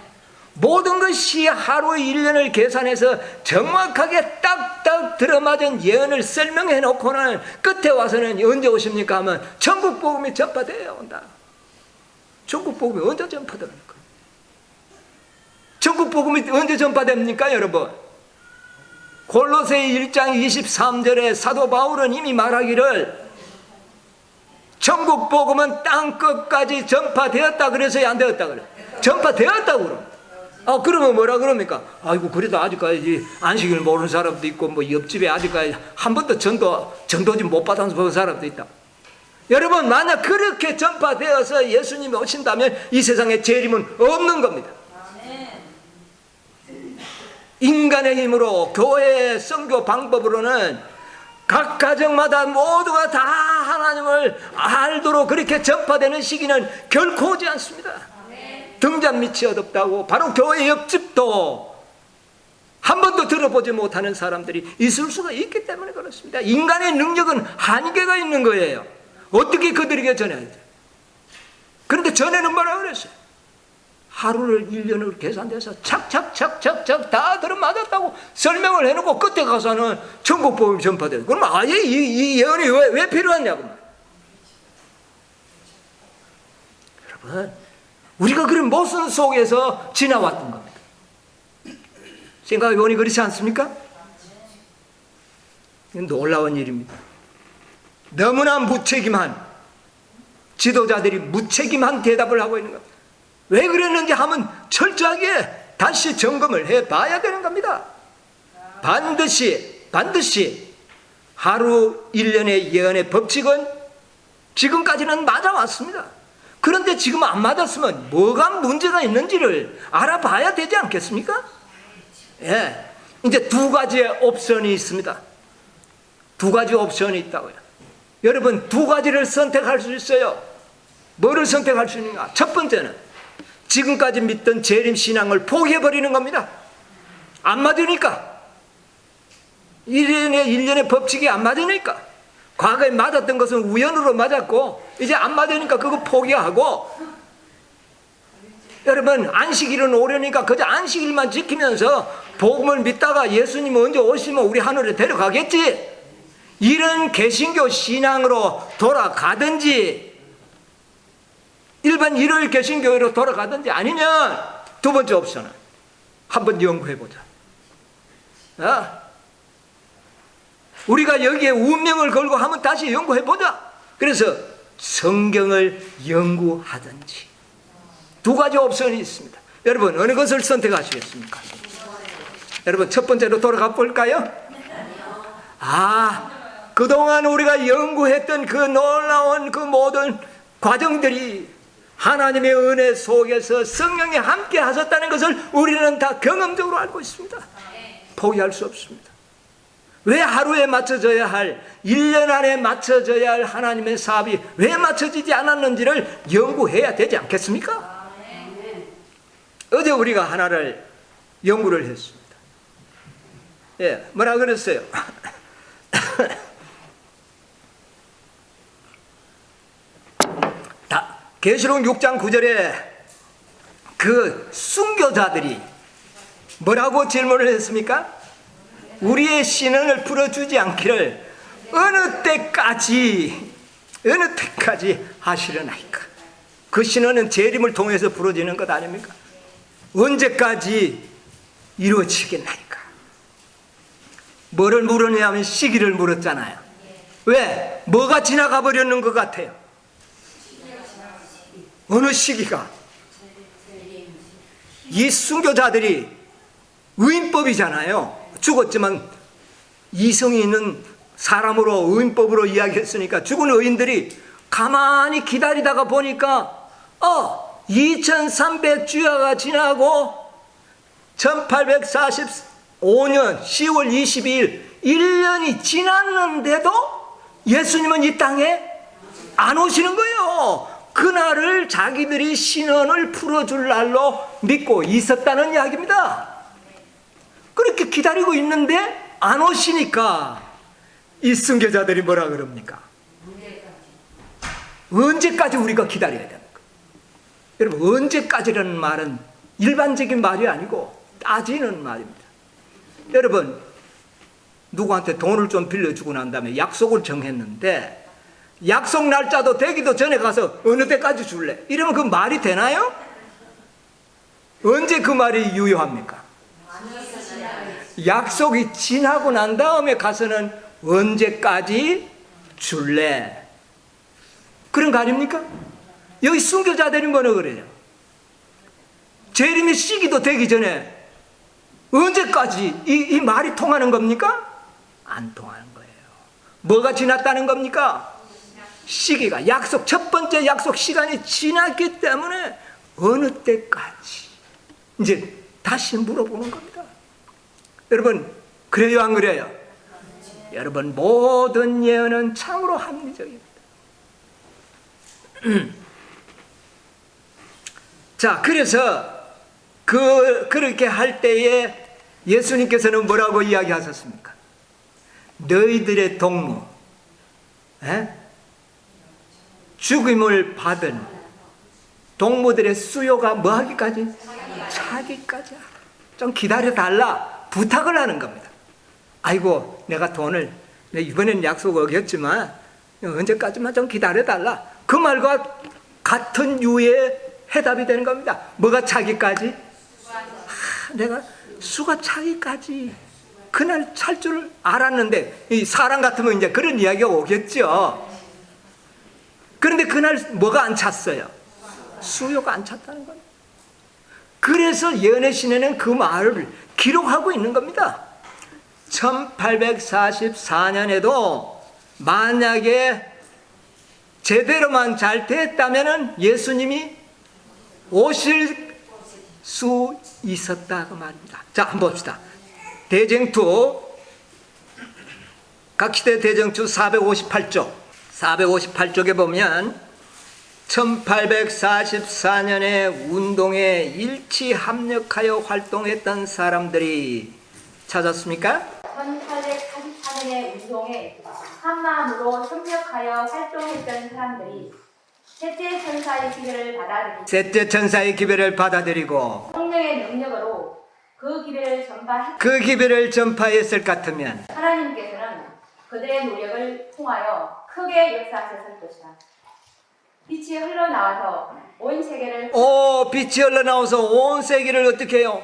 모든 것이 하루 1년을 계산해서 정확하게 딱딱 들어맞은 예언을 설명해 놓고는 끝에 와서는 언제 오십니까 하면 천국 복음이 전파되어야 온다. 천국 복음이 언제 전파됩니까? 천국 복음이 언제 전파됩니까, 여러분? 골로새 1장 23절에 사도 바울은 이미 말하기를 천국 복음은 땅 끝까지 전파되었다 그래서야 안 되었다 그래. 전파되었다고 그럼. 그러면 뭐라 그럽니까? 아이고, 그래도 아직까지 안식일 모르는 사람도 있고, 뭐 옆집에 아직까지 한 번도 전도지 못 받은 사람도 있다. 여러분, 만약 그렇게 전파되어서 예수님이 오신다면 이 세상에 재림은 없는 겁니다. 인간의 힘으로, 교회의 선교 방법으로는 각 가정마다 모두가 다 하나님을 알도록 그렇게 전파되는 시기는 결코 오지 않습니다. 등잔 밑이 어둡다고 바로 교회 옆집도 한 번도 들어보지 못하는 사람들이 있을 수가 있기 때문에 그렇습니다. 인간의 능력은 한계가 있는 거예요. 어떻게 그들에게 전해야 돼? 그런데 전에는 뭐라 그랬어요? 하루를 1년으로 계산돼서 착착착착착 다 들어맞았다고 설명을 해놓고 끝에 가서는 천국 복음이 전파돼요. 그럼 아예 이 예언이 왜 필요하냐고. 여러분, 우리가 그런 모순 속에서 지나왔던 겁니다. 생각해보니 그렇지 않습니까? 이건 놀라운 일입니다. 너무나 무책임한 지도자들이 무책임한 대답을 하고 있는 겁니다. 왜 그랬는지 하면 철저하게 다시 점검을 해봐야 되는 겁니다. 반드시 하루 1년의 예언의 법칙은 지금까지는 맞아왔습니다. 그런데 지금 안 맞았으면 뭐가 문제가 있는지를 알아봐야 되지 않겠습니까? 예. 이제 두 가지의 옵션이 있습니다. 두 가지 옵션이 있다고요. 여러분, 두 가지를 선택할 수 있어요. 뭐를 선택할 수 있는가? 첫 번째는 지금까지 믿던 재림 신앙을 포기해버리는 겁니다. 안 맞으니까. 1년의 법칙이 안 맞으니까. 과거에 맞았던 것은 우연으로 맞았고 이제 안 맞으니까 그거 포기하고, 여러분, 안식일은 오려니까 그저 안식일만 지키면서 복음을 믿다가 예수님 언제 오시면 우리 하늘에 데려가겠지, 이런 개신교 신앙으로 돌아가든지 일반 일요일 개신교회로 돌아가든지, 아니면 두 번째 옵션은 한번 연구해보자. 우리가 여기에 운명을 걸고 한번 다시 연구해보자. 그래서 성경을 연구하든지, 두 가지 옵션이 있습니다. 여러분, 어느 것을 선택하시겠습니까? 여러분, 첫 번째로 돌아가 볼까요? 그동안 우리가 연구했던 그 놀라운 그 모든 과정들이 하나님의 은혜 속에서 성령이 함께 하셨다는 것을 우리는 다 경험적으로 알고 있습니다. 포기할 수 없습니다. 왜 하루에 맞춰져야 할, 1년 안에 맞춰져야 할 하나님의 사업이 왜 맞춰지지 않았는지를 연구해야 되지 않겠습니까? 어제 우리가 하나를 연구를 했습니다. 예, 뭐라 그랬어요? 계시록 6장 9절에 그 순교자들이 뭐라고 질문을 했습니까? 우리의 신원을 풀어주지 않기를 어느 때까지 하시려나이까. 그 신원은 재림을 통해서 풀어지는 것 아닙니까? 언제까지 이루어지겠나이까. 뭐를 물었냐면 시기를 물었잖아요. 왜? 뭐가 지나가 버렸는 것 같아요? 어느 시기가? 이 순교자들이 의인법이잖아요. 죽었지만 이성이 있는 사람으로 의인법으로 이야기했으니까 죽은 의인들이 가만히 기다리다가 보니까 2300주야가 지나고 1845년 10월 22일 1년이 지났는데도 예수님은 이 땅에 안 오시는 거예요. 그날을 자기들이 신원을 풀어줄 날로 믿고 있었다는 이야기입니다. 그렇게 기다리고 있는데 안 오시니까 이 순교자들이 뭐라 그럽니까? 언제까지 우리가 기다려야 됩니까? 여러분, 언제까지라는 말은 일반적인 말이 아니고 따지는 말입니다. 여러분, 누구한테 돈을 좀 빌려주고 난 다음에 약속을 정했는데 약속 날짜도 되기도 전에 가서 어느 때까지 줄래? 이러면 그 말이 되나요? 언제 그 말이 유효합니까? 약속이 지나고 난 다음에 가서는 언제까지 줄래? 그런 거 아닙니까? 여기 순교자들이 뭐라 그래요? 재림의 시기도 되기 전에 언제까지 이 말이 통하는 겁니까? 안 통하는 거예요. 뭐가 지났다는 겁니까? 시기가, 첫 번째 약속 시간이 지났기 때문에 어느 때까지 이제 다시 물어보는 겁니다. 여러분, 그래요 안 그래요? 여러분, 모든 예언은 참으로 합리적입니다. 자, 그래서 그렇게 할 때에 예수님께서는 뭐라고 이야기하셨습니까? 너희들의 동무, 죽임을 받은 동무들의 수요가 뭐 하기까지? 차기까지. 좀 기다려달라 부탁을 하는 겁니다. 아이고, 내가 돈을 이번엔 약속 어겼지만 언제까지만 좀 기다려달라. 그 말과 같은 유의 해답이 되는 겁니다. 뭐가 차기까지? 내가 수가 차기까지 그날 찰 줄 알았는데, 이 사람 같으면 이제 그런 이야기가 오겠죠. 그런데 그날 뭐가 안 찼어요? 수요가 안 찼다는 겁니다. 그래서 예언의 시내는 그 말을 기록하고 있는 겁니다. 1844년에도 만약에 제대로만 잘 됐다면 예수님이 오실 수 있었다고 말입니다. 자, 한번 봅시다. 대쟁투, 각시대 대쟁투 458쪽. 458쪽에 보면 1844년에 운동에 일치 합력하여 활동했던 사람들이 찾았습니까? 1844년의 운동에 한마음으로 협력하여 활동했던 사람들이 셋째 천사의 기별을 받아들이고 성령의 능력으로 그 기별을 전파했을 같으면 하나님께서는 그들의 노력을 통하여 크게 역사하셨을 것이다. 빛이 흘러나와서 온 세계를 어떻게 해요?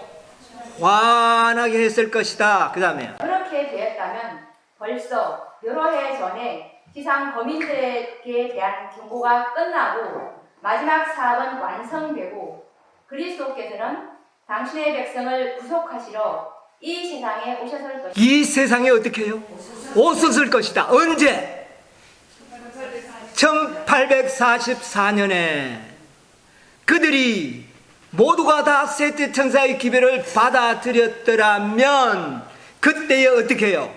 환하게 했을 것이다. 그 다음에 그렇게 되었다면 벌써 여러 해 전에 지상 거민들에게 대한 경고가 끝나고 마지막 사업은 완성되고 그리스도께서는 당신의 백성을 구속하시러 이 세상에 오셨을 것이다. 이 세상에 어떻게 해요? 오셨을 것이다. 언제? 1844년에 그들이 모두가 다 셋째 천사의 기별을 받아들였더라면 그때에 어떻게 해요?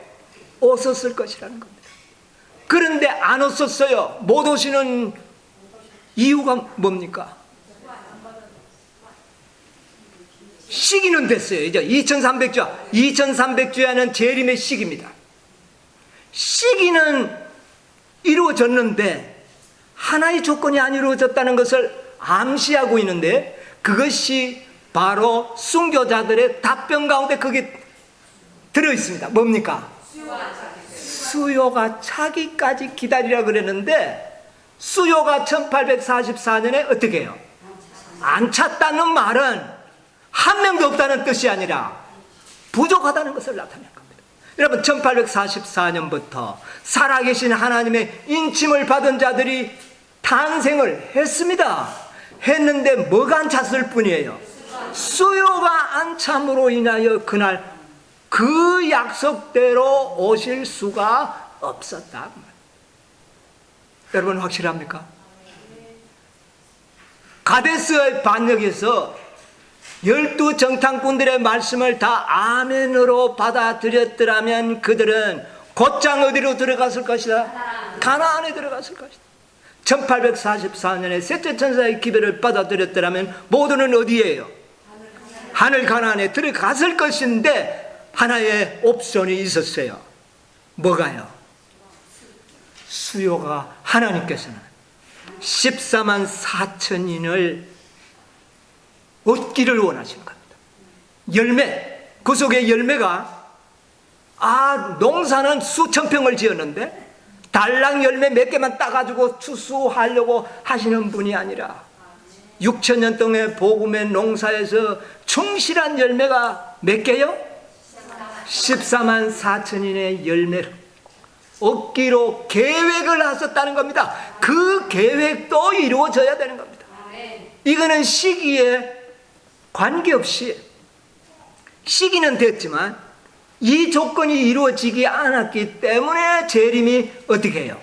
오셨을 것이라는 겁니다. 그런데 안 오셨어요. 못 오시는 이유가 뭡니까? 시기는 됐어요. 이제 2300주야는 재림의 시기입니다. 시기는 이루어졌는데 하나의 조건이 안 이루어졌다는 것을 암시하고 있는데, 그것이 바로 순교자들의 답변 가운데 그게 들어있습니다. 뭡니까? 수요가 차기까지 기다리라 그랬는데, 수요가 1844년에 어떻게 해요? 안 찼다는 말은 한 명도 없다는 뜻이 아니라 부족하다는 것을 나타낸 겁니다. 여러분, 1844년부터 살아계신 하나님의 인침을 받은 자들이 탄생을 했습니다. 했는데 뭐가 안 찼을 뿐이에요? 수요가 안 참으로 인하여 그날 그 약속대로 오실 수가 없었다. 여러분, 확실합니까? 가데스의 반역에서 12 정탐꾼들의 말씀을 다 아멘으로 받아들였더라면 그들은 곧장 어디로 들어갔을 것이다? 가나안에 들어갔을 것이다. 1844년에 셋째 천사의 기별을 받아들였더라면 모두는 어디예요? 하늘 가나안에 들어갔을 것인데 하나의 옵션이 있었어요. 뭐가요? 수요가, 하나님께서는 14만 4천인을 얻기를 원하시는 겁니다. 열매, 그 속에 열매가, 농사는 수천 평을 지었는데 달랑 열매 몇 개만 따가지고 추수하려고 하시는 분이 아니라 6,000년 동안 복음의 농사에서 충실한 열매가 몇 개요? 14만 4천인의 열매를 얻기로 계획을 하셨다는 겁니다. 그 계획도 이루어져야 되는 겁니다. 이거는 시기에 관계없이, 시기는 됐지만 이 조건이 이루어지지 않았기 때문에 재림이 어떻게 해요?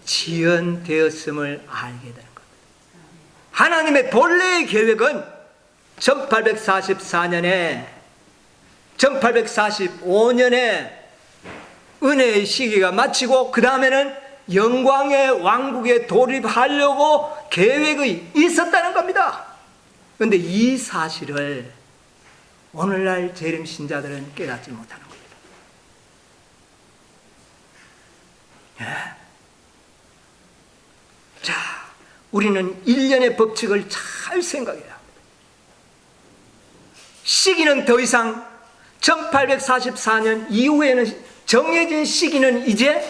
지연되었음을 알게 되는 겁니다. 하나님의 본래의 계획은 1845년에 은혜의 시기가 마치고 그 다음에는 영광의 왕국에 돌입하려고 계획이 있었다는 겁니다. 그런데 이 사실을 오늘날 재림 신자들은 깨닫지 못하는 겁니다. 자, 우리는 일련의 법칙을 잘 생각해야 합니다. 시기는 더 이상 1844년 이후에는 정해진 시기는 이제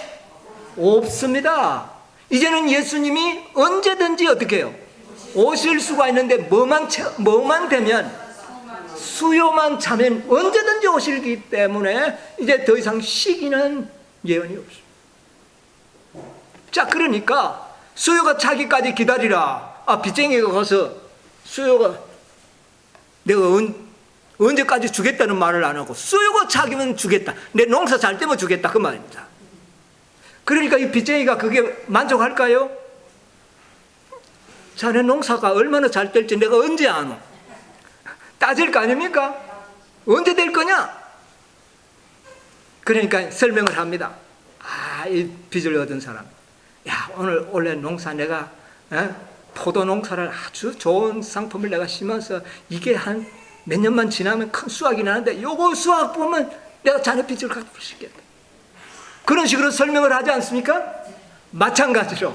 없습니다. 이제는 예수님이 언제든지 어떻게 해요? 오실 수가 있는데 뭐만 되면, 수요만 차면 언제든지 오시기 때문에 이제 더 이상 시기는 예언이 없습니다. 자, 그러니까 수요가 차기까지 기다리라. 빚쟁이가 가서 수요가 내가 언제까지 주겠다는 말을 안 하고 수요가 차기면 주겠다, 내 농사 잘 되면 주겠다, 그 말입니다. 그러니까 이 빚쟁이가 그게 만족할까요? 자네 농사가 얼마나 잘 될지 내가 언제 아노? 따질 거 아닙니까? 언제 될 거냐? 그러니까 설명을 합니다. 이 빚을 얻은 사람, 야, 오늘 원래 농사 내가 포도 농사를 아주 좋은 상품을 내가 심어서 이게 한 몇 년만 지나면 큰 수확이 나는데 요거 수확 보면 내가 자네 빚을 갚을 수 있겠다. 그런 식으로 설명을 하지 않습니까? 마찬가지로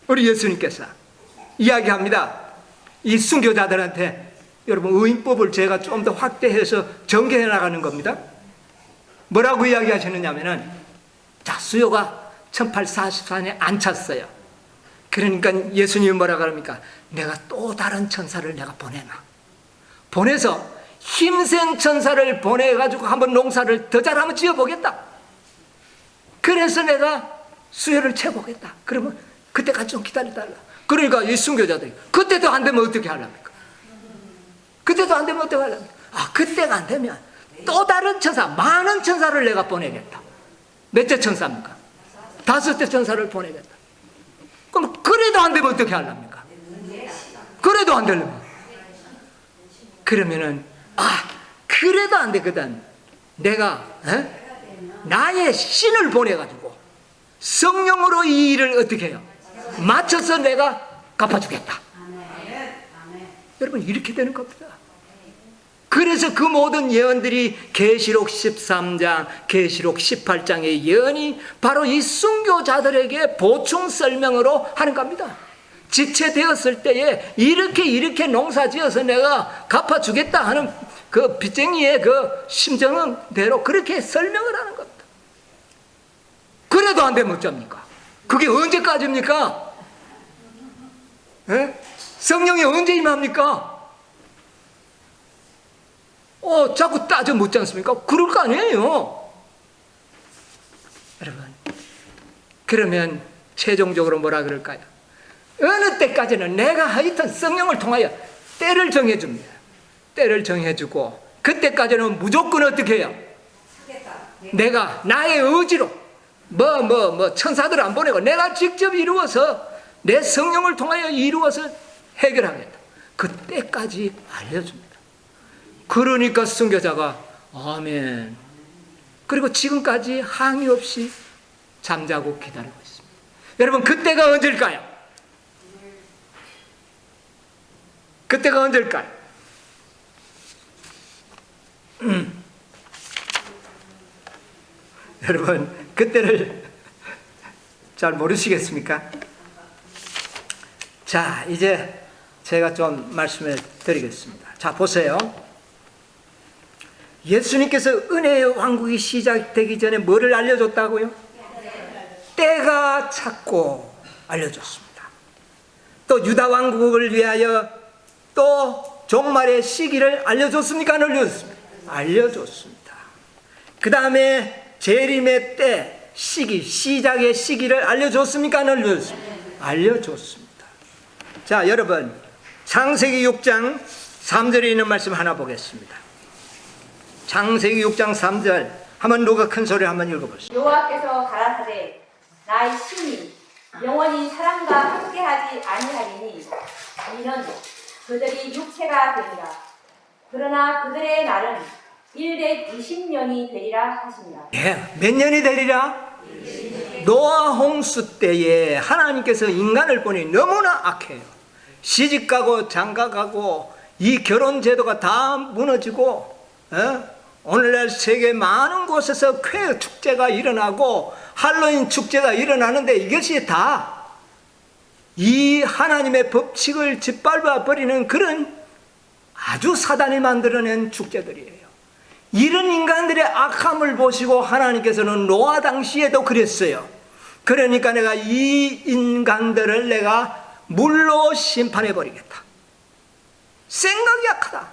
우리 예수님께서 이야기합니다. 이 순교자들한테, 여러분, 의인법을 제가 좀 더 확대해서 전개해 나가는 겁니다. 뭐라고 이야기하시느냐면은, 자, 수요가 1844년에 안 찼어요. 그러니까 예수님이 뭐라 그럽니까? 내가 또 다른 천사를 내가 보내서 힘센 천사를 보내가지고 한번 농사를 더 잘하면 지어보겠다. 그래서 내가 수요를 채보겠다. 그러면 그때까지 좀 기다려달라. 그러니까 이 순교자들이 그때도 안 되면 어떻게 하랍니까? 그때도 안 되면 어떻게 하랍니까? 그때가 안 되면 또 다른 천사, 많은 천사를 내가 보내겠다. 몇째 천사입니까? 5째 천사를 보내겠다. 그럼 그래도 안 되면 어떻게 하랍니까? 그래도 안 되려면, 그러면은 그래도 안 되거든. 내가 나의 신을 보내가지고 성령으로 이 일을 어떻게 해요? 맞춰서 내가 갚아주겠다. 여러분, 이렇게 되는 겁니다. 그래서 그 모든 예언들이 계시록 13장, 계시록 18장의 예언이 바로 이 순교자들에게 보충 설명으로 하는 겁니다. 지체되었을 때에 이렇게 농사지어서 내가 갚아주겠다 하는 그 빚쟁이의 그 심정대로 그렇게 설명을 하는 겁니다. 그래도 안 되면 어쩝니까? 그게 언제까지입니까? 예? 성령이 언제 임합니까? 자꾸 따져 묻지 않습니까? 그럴 거 아니에요. 여러분, 그러면 최종적으로 뭐라 그럴까요? 어느 때까지는 내가 하여튼 성령을 통하여 때를 정해줍니다. 때를 정해주고 그때까지는 무조건 어떻게 해요? 내가 나의 의지로 천사들 안 보내고 내가 직접 이루어서 내 성령을 통하여 이루어서 해결하겠다. 그때까지 알려줍니다. 그러니까 순교자가 아멘. 그리고 지금까지 항의 없이 잠자고 기다리고 있습니다. 여러분, 그때가 언제일까요? 그때가 언제일까요? 여러분, 그때를 잘 모르시겠습니까? 자, 이제 제가 좀 말씀을 드리겠습니다. 자, 보세요. 예수님께서 은혜의 왕국이 시작되기 전에 뭐를 알려줬다고요? 때가 찼고 알려줬습니다. 또 유다 왕국을 위하여 또 종말의 시기를 알려줬습니까? 안 알려줬습니까? 알려줬습니다. 그 다음에 재림의 때 시기, 시작의 시기를 알려줬습니까? 안 알려줬습니까? 알려줬습니다. 자, 여러분, 창세기 6장 3절에 있는 말씀 하나 보겠습니다. 창세기 6장 3절 한번 누가 큰 소리로 한번 읽어보세요. 여호와께서 가라사대 나의 신이 영원히 사람과 함께하지 아니하리니 이는 그들이 육체가 되리라. 그러나 그들의 날은 120년이 되리라 하십니다. 네, 몇 년이 되리라? 노아 홍수 때에 하나님께서 인간을 보니 너무나 악해요. 시집가고 장가가고 이 결혼 제도가 다 무너지고 오늘날 세계 많은 곳에서 쾌 축제가 일어나고 할로윈 축제가 일어나는데 이것이 다 이 하나님의 법칙을 짓밟아 버리는 그런 아주 사단이 만들어낸 축제들이에요. 이런 인간들의 악함을 보시고 하나님께서는 노아 당시에도 그랬어요. 그러니까 내가 이 인간들을 내가 물로 심판해 버리겠다. 생각이 약하다.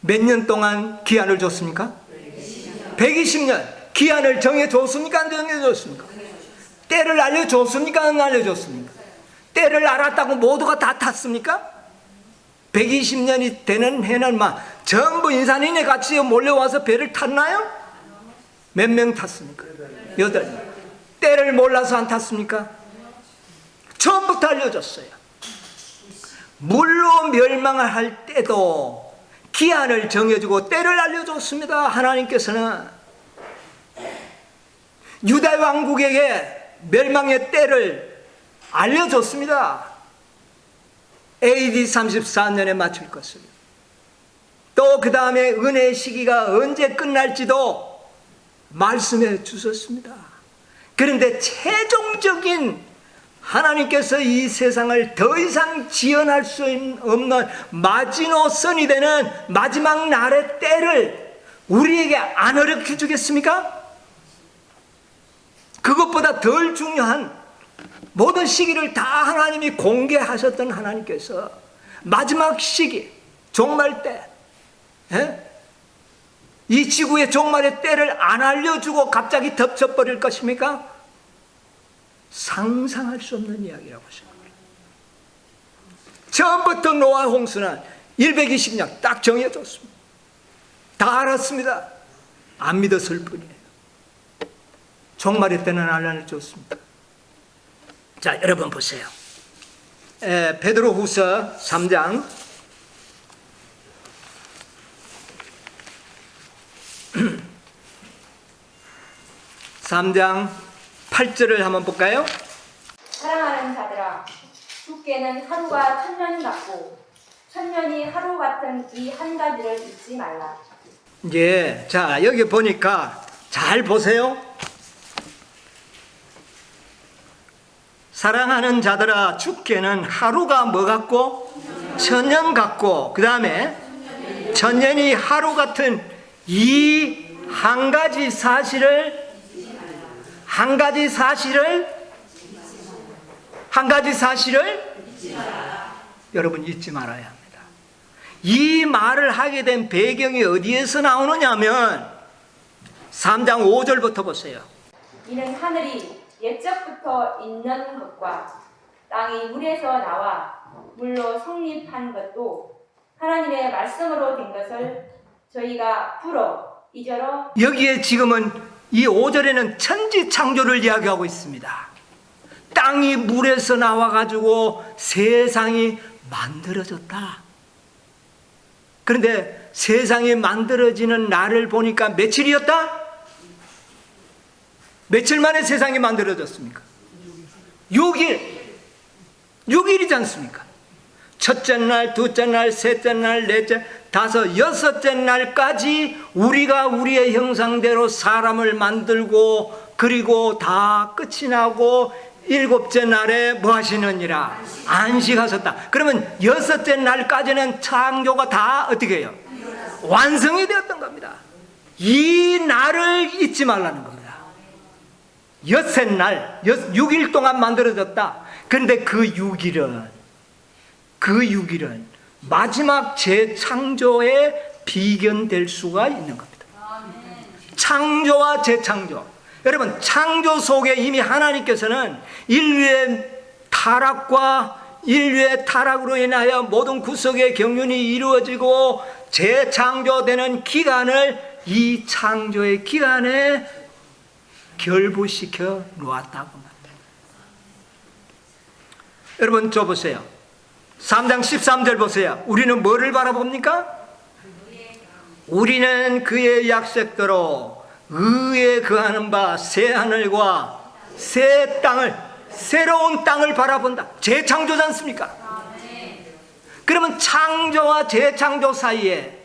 몇 년 동안 기한을 줬습니까? 120년. 기한을 정해줬습니까? 안 정해줬습니까? 때를 알려줬습니까? 안 알려줬습니까? 때를 알았다고 모두가 다 탔습니까? 120년이 되는 해는 전부 인산인해 같이 몰려와서 배를 탔나요? 몇 명 탔습니까? 8명. 때를 몰라서 안 탔습니까? 처음부터 알려줬어요. 물로 멸망을 할 때도 기한을 정해주고 때를 알려줬습니다. 하나님께서는 유다 왕국에게 멸망의 때를 알려줬습니다. AD 34년에 맞출 것을. 또 그 다음에 은혜의 시기가 언제 끝날지도 말씀해 주셨습니다. 그런데 최종적인 하나님께서 이 세상을 더 이상 지연할 수 없는 마지노선이 되는 마지막 날의 때를 우리에게 안 어렵게 주겠습니까? 그것보다 덜 중요한 모든 시기를 다 하나님이 공개하셨던 하나님께서 마지막 시기, 종말 때, 이 지구의 종말의 때를 안 알려주고 갑자기 덮쳐버릴 것입니까? 상상할 수 없는 이야기라고 생각합니다. 처음부터 노아 홍수는 120년 딱 정해졌습니다. 다 알았습니다. 안 믿었을 뿐이에요. 종말의 때는 안 알려줬습니다. 자, 여러분 보세요. 베드로후서 3장 3장 8절을 한번 볼까요? 사랑하는 자들아, 주께는 하루가 천년 같고 천년이 하루 같은 이 한 가지를 잊지 말라. 예, 자 여기 보니까 잘 보세요. 사랑하는 자들아, 주께는 하루가 뭐 같고 천년 같고, 그 다음에 천년이 하루 같은 이 한 가지 사실을 여러분 잊지 말아야 합니다. 이 말을 하게 된 배경이 어디에서 나오느냐면 3장 5절부터 보세요. 이는 하늘이 옛적부터 있는 것과 땅이 물에서 나와 물로 성립한 것도 하나님의 말씀으로 된 것을 저희가 불어 이저러. 여기에 지금은 이 5절에는 천지 창조를 이야기하고 있습니다. 땅이 물에서 나와가지고 세상이 만들어졌다. 그런데 세상이 만들어지는 날을 보니까 며칠이었다? 며칠 만에 세상이 만들어졌습니까? 6일이지 않습니까? 첫째 날, 둘째 날, 셋째 날, 넷째, 다섯, 여섯째 날까지 우리가 우리의 형상대로 사람을 만들고, 그리고 다 끝이 나고 일곱째 날에 뭐 하시느니라? 안식하셨다. 그러면 여섯째 날까지는 창조가 다 어떻게 해요? 완성이 되었던 겁니다. 이 날을 잊지 말라는 겁니다. 엿새 날, 6일 동안 만들어졌다. 그런데 그 6일은 마지막 재창조에 비견될 수가 있는 겁니다. 창조와 재창조. 여러분, 창조 속에 이미 하나님께서는 인류의 타락으로 인하여 모든 구속의 경륜이 이루어지고 재창조되는 기간을 이 창조의 기간에 결부시켜 놓았다고 합니다. 여러분, 저 보세요. 3장 13절 보세요. 우리는 뭐를 바라봅니까? 우리는 그의 약속대로 의에 거하는 바 새 하늘과 새 땅을, 새로운 땅을 바라본다. 재창조지 않습니까? 그러면 창조와 재창조 사이에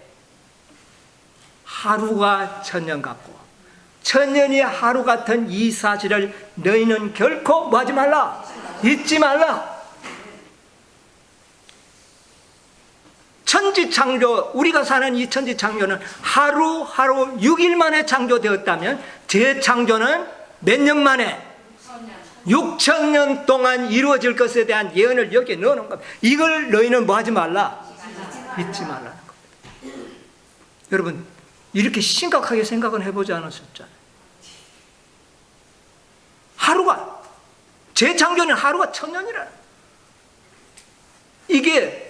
하루가 천년 같고 천년이 하루 같은 이 사실을 너희는 결코 뭐 하지 말라? 잊지 말라. 천지창조, 우리가 사는 이 천지창조는 하루하루 6일 만에 창조되었다면 재창조는 몇 년 만에? 6,000년 동안 이루어질 것에 대한 예언을 여기에 넣어놓은 겁니다. 이걸 너희는 뭐 하지 말라? 잊지 말라는 겁니다. 여러분, 이렇게 심각하게 생각은 해보지 않으셨잖아요. 하루가, 재창조는 하루가 1000년이라는, 이게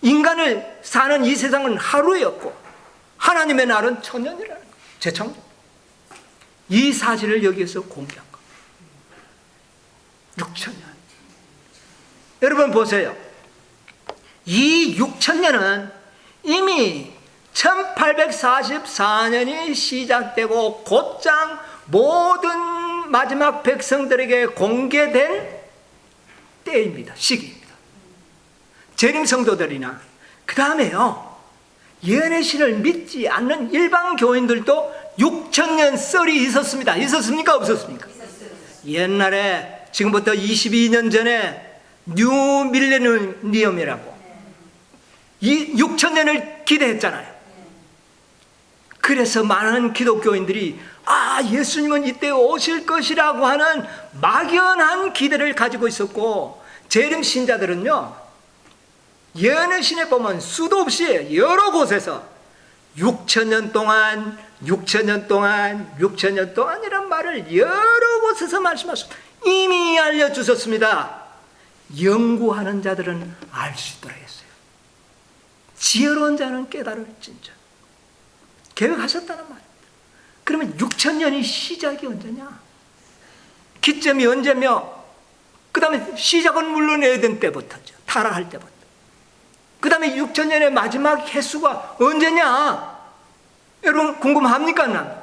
인간을 사는 이 세상은 하루였고 하나님의 날은 1000년이라는 거예요. 재창조. 이 사실을 여기에서 공개한 겁니다. 6,000년. 여러분 보세요. 이 6,000년은 이미 1844년이 시작되고 곧장 모든 마지막 백성들에게 공개된 때입니다. 시기입니다. 재림 성도들이나 그 다음에요, 예언의 신을 믿지 않는 일반 교인들도 6,000년 썰이 있었습니다. 있었습니까? 없었습니까? 옛날에 지금부터 22년 전에 뉴 밀레니엄이라고 이 6,000년을 기대했잖아요. 그래서 많은 기독교인들이 예수님은 이때 오실 것이라고 하는 막연한 기대를 가지고 있었고, 재림 신자들은요, 예언의 신에 보면 수도 없이 여러 곳에서 6,000년 동안이란 말을 여러 곳에서 말씀하셨습니다. 이미 알려주셨습니다. 연구하는 자들은 알 수 있도록 했어요. 지혜로운 자는 깨달을진저. 계획하셨다는 말입니다. 그러면 6,000년이 시작이 언제냐? 기점이 언제며, 그 다음에 시작은 물론 에덴 때부터죠. 타락할 때부터. 그 다음에 6,000년의 마지막 횟수가 언제냐? 여러분 궁금합니까?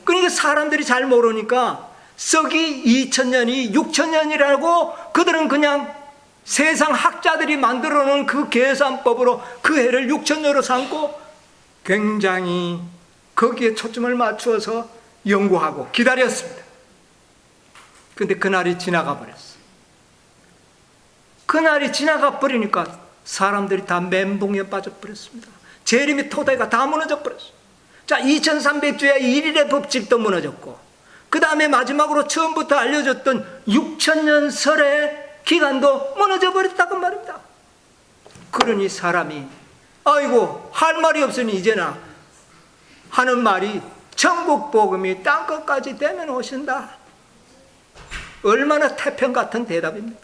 그러니까 사람들이 잘 모르니까 서기 2,000년이 6,000년이라고 그들은 그냥 세상 학자들이 만들어 놓은 그 계산법으로 그 해를 6천여로 삼고 굉장히 거기에 초점을 맞추어서 연구하고 기다렸습니다. 근데 그날이 지나가 버렸어요. 그날이 지나가 버리니까 사람들이 다 멘붕에 빠져버렸습니다. 재림의 토대가 다 무너져 버렸어요. 자, 2300주의 1일의 법칙도 무너졌고, 그 다음에 마지막으로 처음부터 알려졌던 6천년 설의 기간도 무너져 버렸다고 말입니다. 그러니 사람이 아이고 할 말이 없으니 이제나 하는 말이 천국 복음이 땅끝까지 되면 오신다. 얼마나 태평 같은 대답입니다.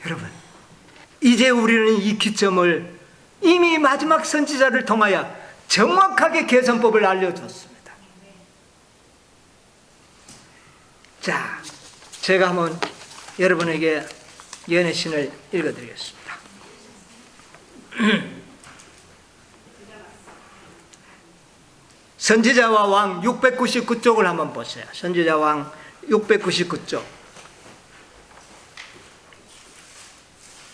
여러분, 이제 우리는 이 기점을 이미 마지막 선지자를 통하여 정확하게 계산법을 알려줬습니다. 자, 제가 한번 여러분에게 연애신을 읽어드리겠습니다. 선지자와 왕 699쪽을 한번 보세요. 선지자 왕 699쪽.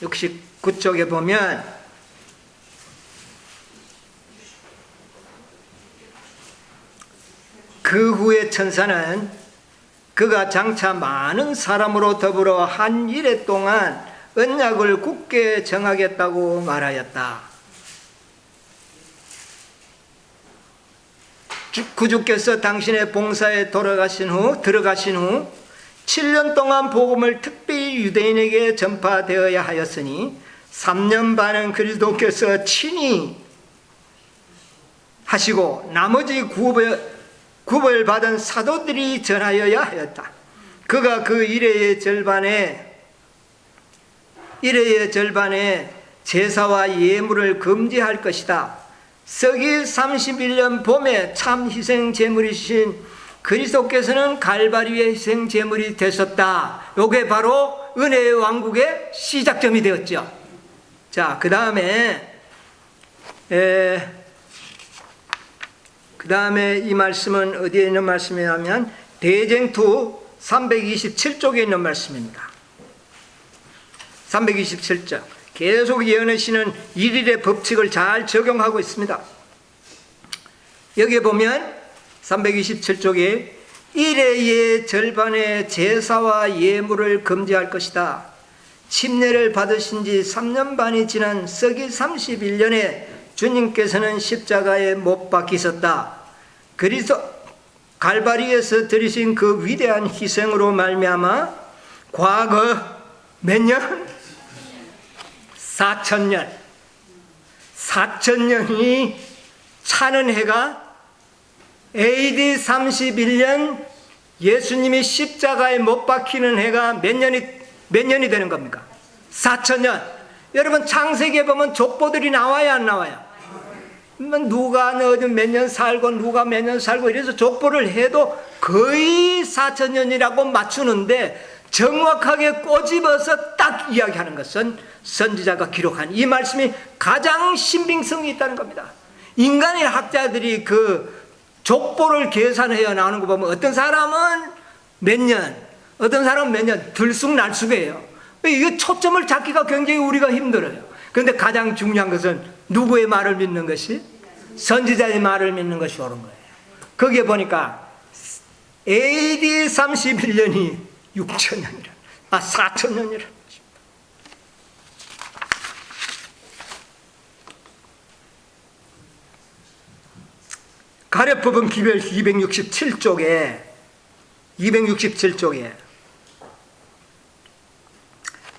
69쪽에 보면 그 후에 천사는 그가 장차 많은 사람으로 더불어 한 일해 동안 언약을 굳게 정하겠다고 말하였다. 구주께서 당신의 봉사에 들어가신 후 7년 동안 복음을 특별히 유대인에게 전파되어야 하였으니 3년 반은 그리스도께서 친히 하시고 나머지 구별받은 사도들이 전하여야 하였다. 그가 그 일의 절반에 제사와 예물을 금지할 것이다. 서기 31년 봄에 참 희생 제물이신 그리스도께서는 갈바리의 희생 제물이 되셨다. 이게 바로 은혜의 왕국의 시작점이 되었죠. 자, 그 다음에 이 말씀은 어디에 있는 말씀이냐면 대쟁투 327쪽에 있는 말씀입니다. 327쪽. 계속 예언하시는 일일의 법칙을 잘 적용하고 있습니다. 여기에 보면 327쪽에 일해의 절반의 제사와 예물을 금지할 것이다. 침례를 받으신 지 3년 반이 지난 서기 31년에 주님께서는 십자가에 못 박히셨다. 그리스도 갈바리에서 드리신 그 위대한 희생으로 말미암아 과거 몇 년? 4천년이 차는 해가 AD 31년 예수님이 십자가에 못 박히는 해가 몇 년이 되는 겁니까? 4천년. 여러분 창세기에 보면 족보들이 나와요, 안 나와요? 누가 몇 년 살고 누가 몇 년 살고 이래서 족보를 해도 거의 4천년이라고 맞추는데 정확하게 꼬집어서 딱 이야기하는 것은 선지자가 기록한 이 말씀이 가장 신빙성이 있다는 겁니다. 인간의 학자들이 그 족보를 계산해야 나오는 거 보면 어떤 사람은 몇 년, 어떤 사람은 몇 년 들쑥날쑥해요. 이거 초점을 잡기가 굉장히 우리가 힘들어요. 그런데 가장 중요한 것은 누구의 말을 믿는 것이? 선지자의 말을 믿는 것이 옳은 거예요. 거기에 보니까 AD 31년이 6천년이라, 4천년이라. 가랴법은 기별 267쪽에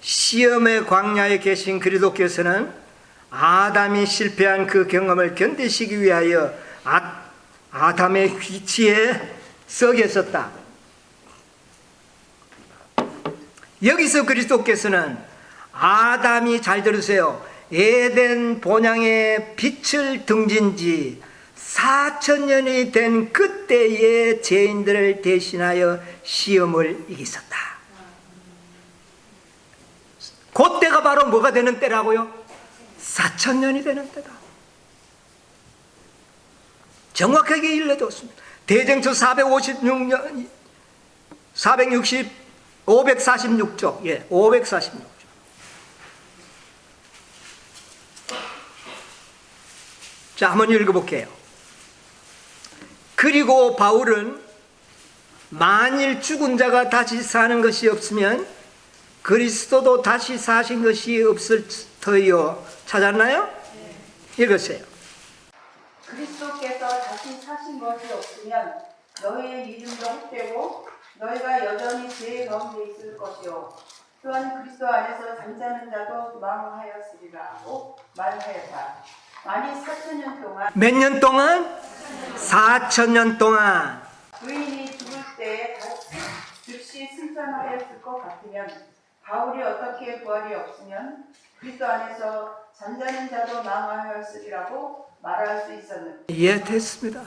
시험의 광야에 계신 그리스도께서는 아담이 실패한 그 경험을 견디시기 위하여 아담의 휘치에 서 계셨다. 여기서 그리스도께서는 아담이, 잘 들으세요, 에덴 본향에 빛을 등진 지 4천년이 된 그때의 죄인들을 대신하여 시험을 이기셨다. 그때가 바로 뭐가 되는 때라고요? 4천년이 되는 때다. 정확하게 일러줬습니다. 대쟁투 460 546쪽. 예, 546쪽. 자, 한번 읽어볼게요. 그리고 바울은 만일 죽은 자가 다시 사는 것이 없으면 그리스도도 다시 사신 것이 없을 터이요. 찾았나요? 읽으세요. 그리스도께서 다시 사신 것이 없으면 너희의 믿음도 헛되고 너희가 여전히 죄 가운데 있을 것이요 또한 그리스도 안에서 잠자는 자도 망하였으리라고 말하였다. 만일 4,000년 동안 몇 년 동안? 4,000년 동안. 의인이 죽을 때에 즉시 승천하였을 것 같으면 바울이 어떻게 부활이 없으면 그리스도 안에서 잠자는 자도 망하였으리라고 말할 수 있었는데. 예, 됐습니다.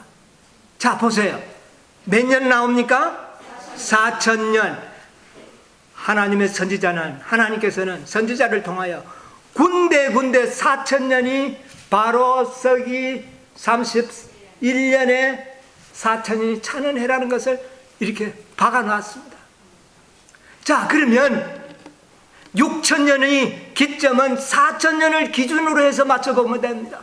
자, 보세요. 몇 년 나옵니까? 4,000년. 하나님의 선지자는, 하나님께서는 선지자를 통하여 군데군데 4,000년이 바로 서기 31년에 4,000년이 차는 해라는 것을 이렇게 박아놨습니다. 자, 그러면 6,000년의 기점은 4,000년을 기준으로 해서 맞춰보면 됩니다.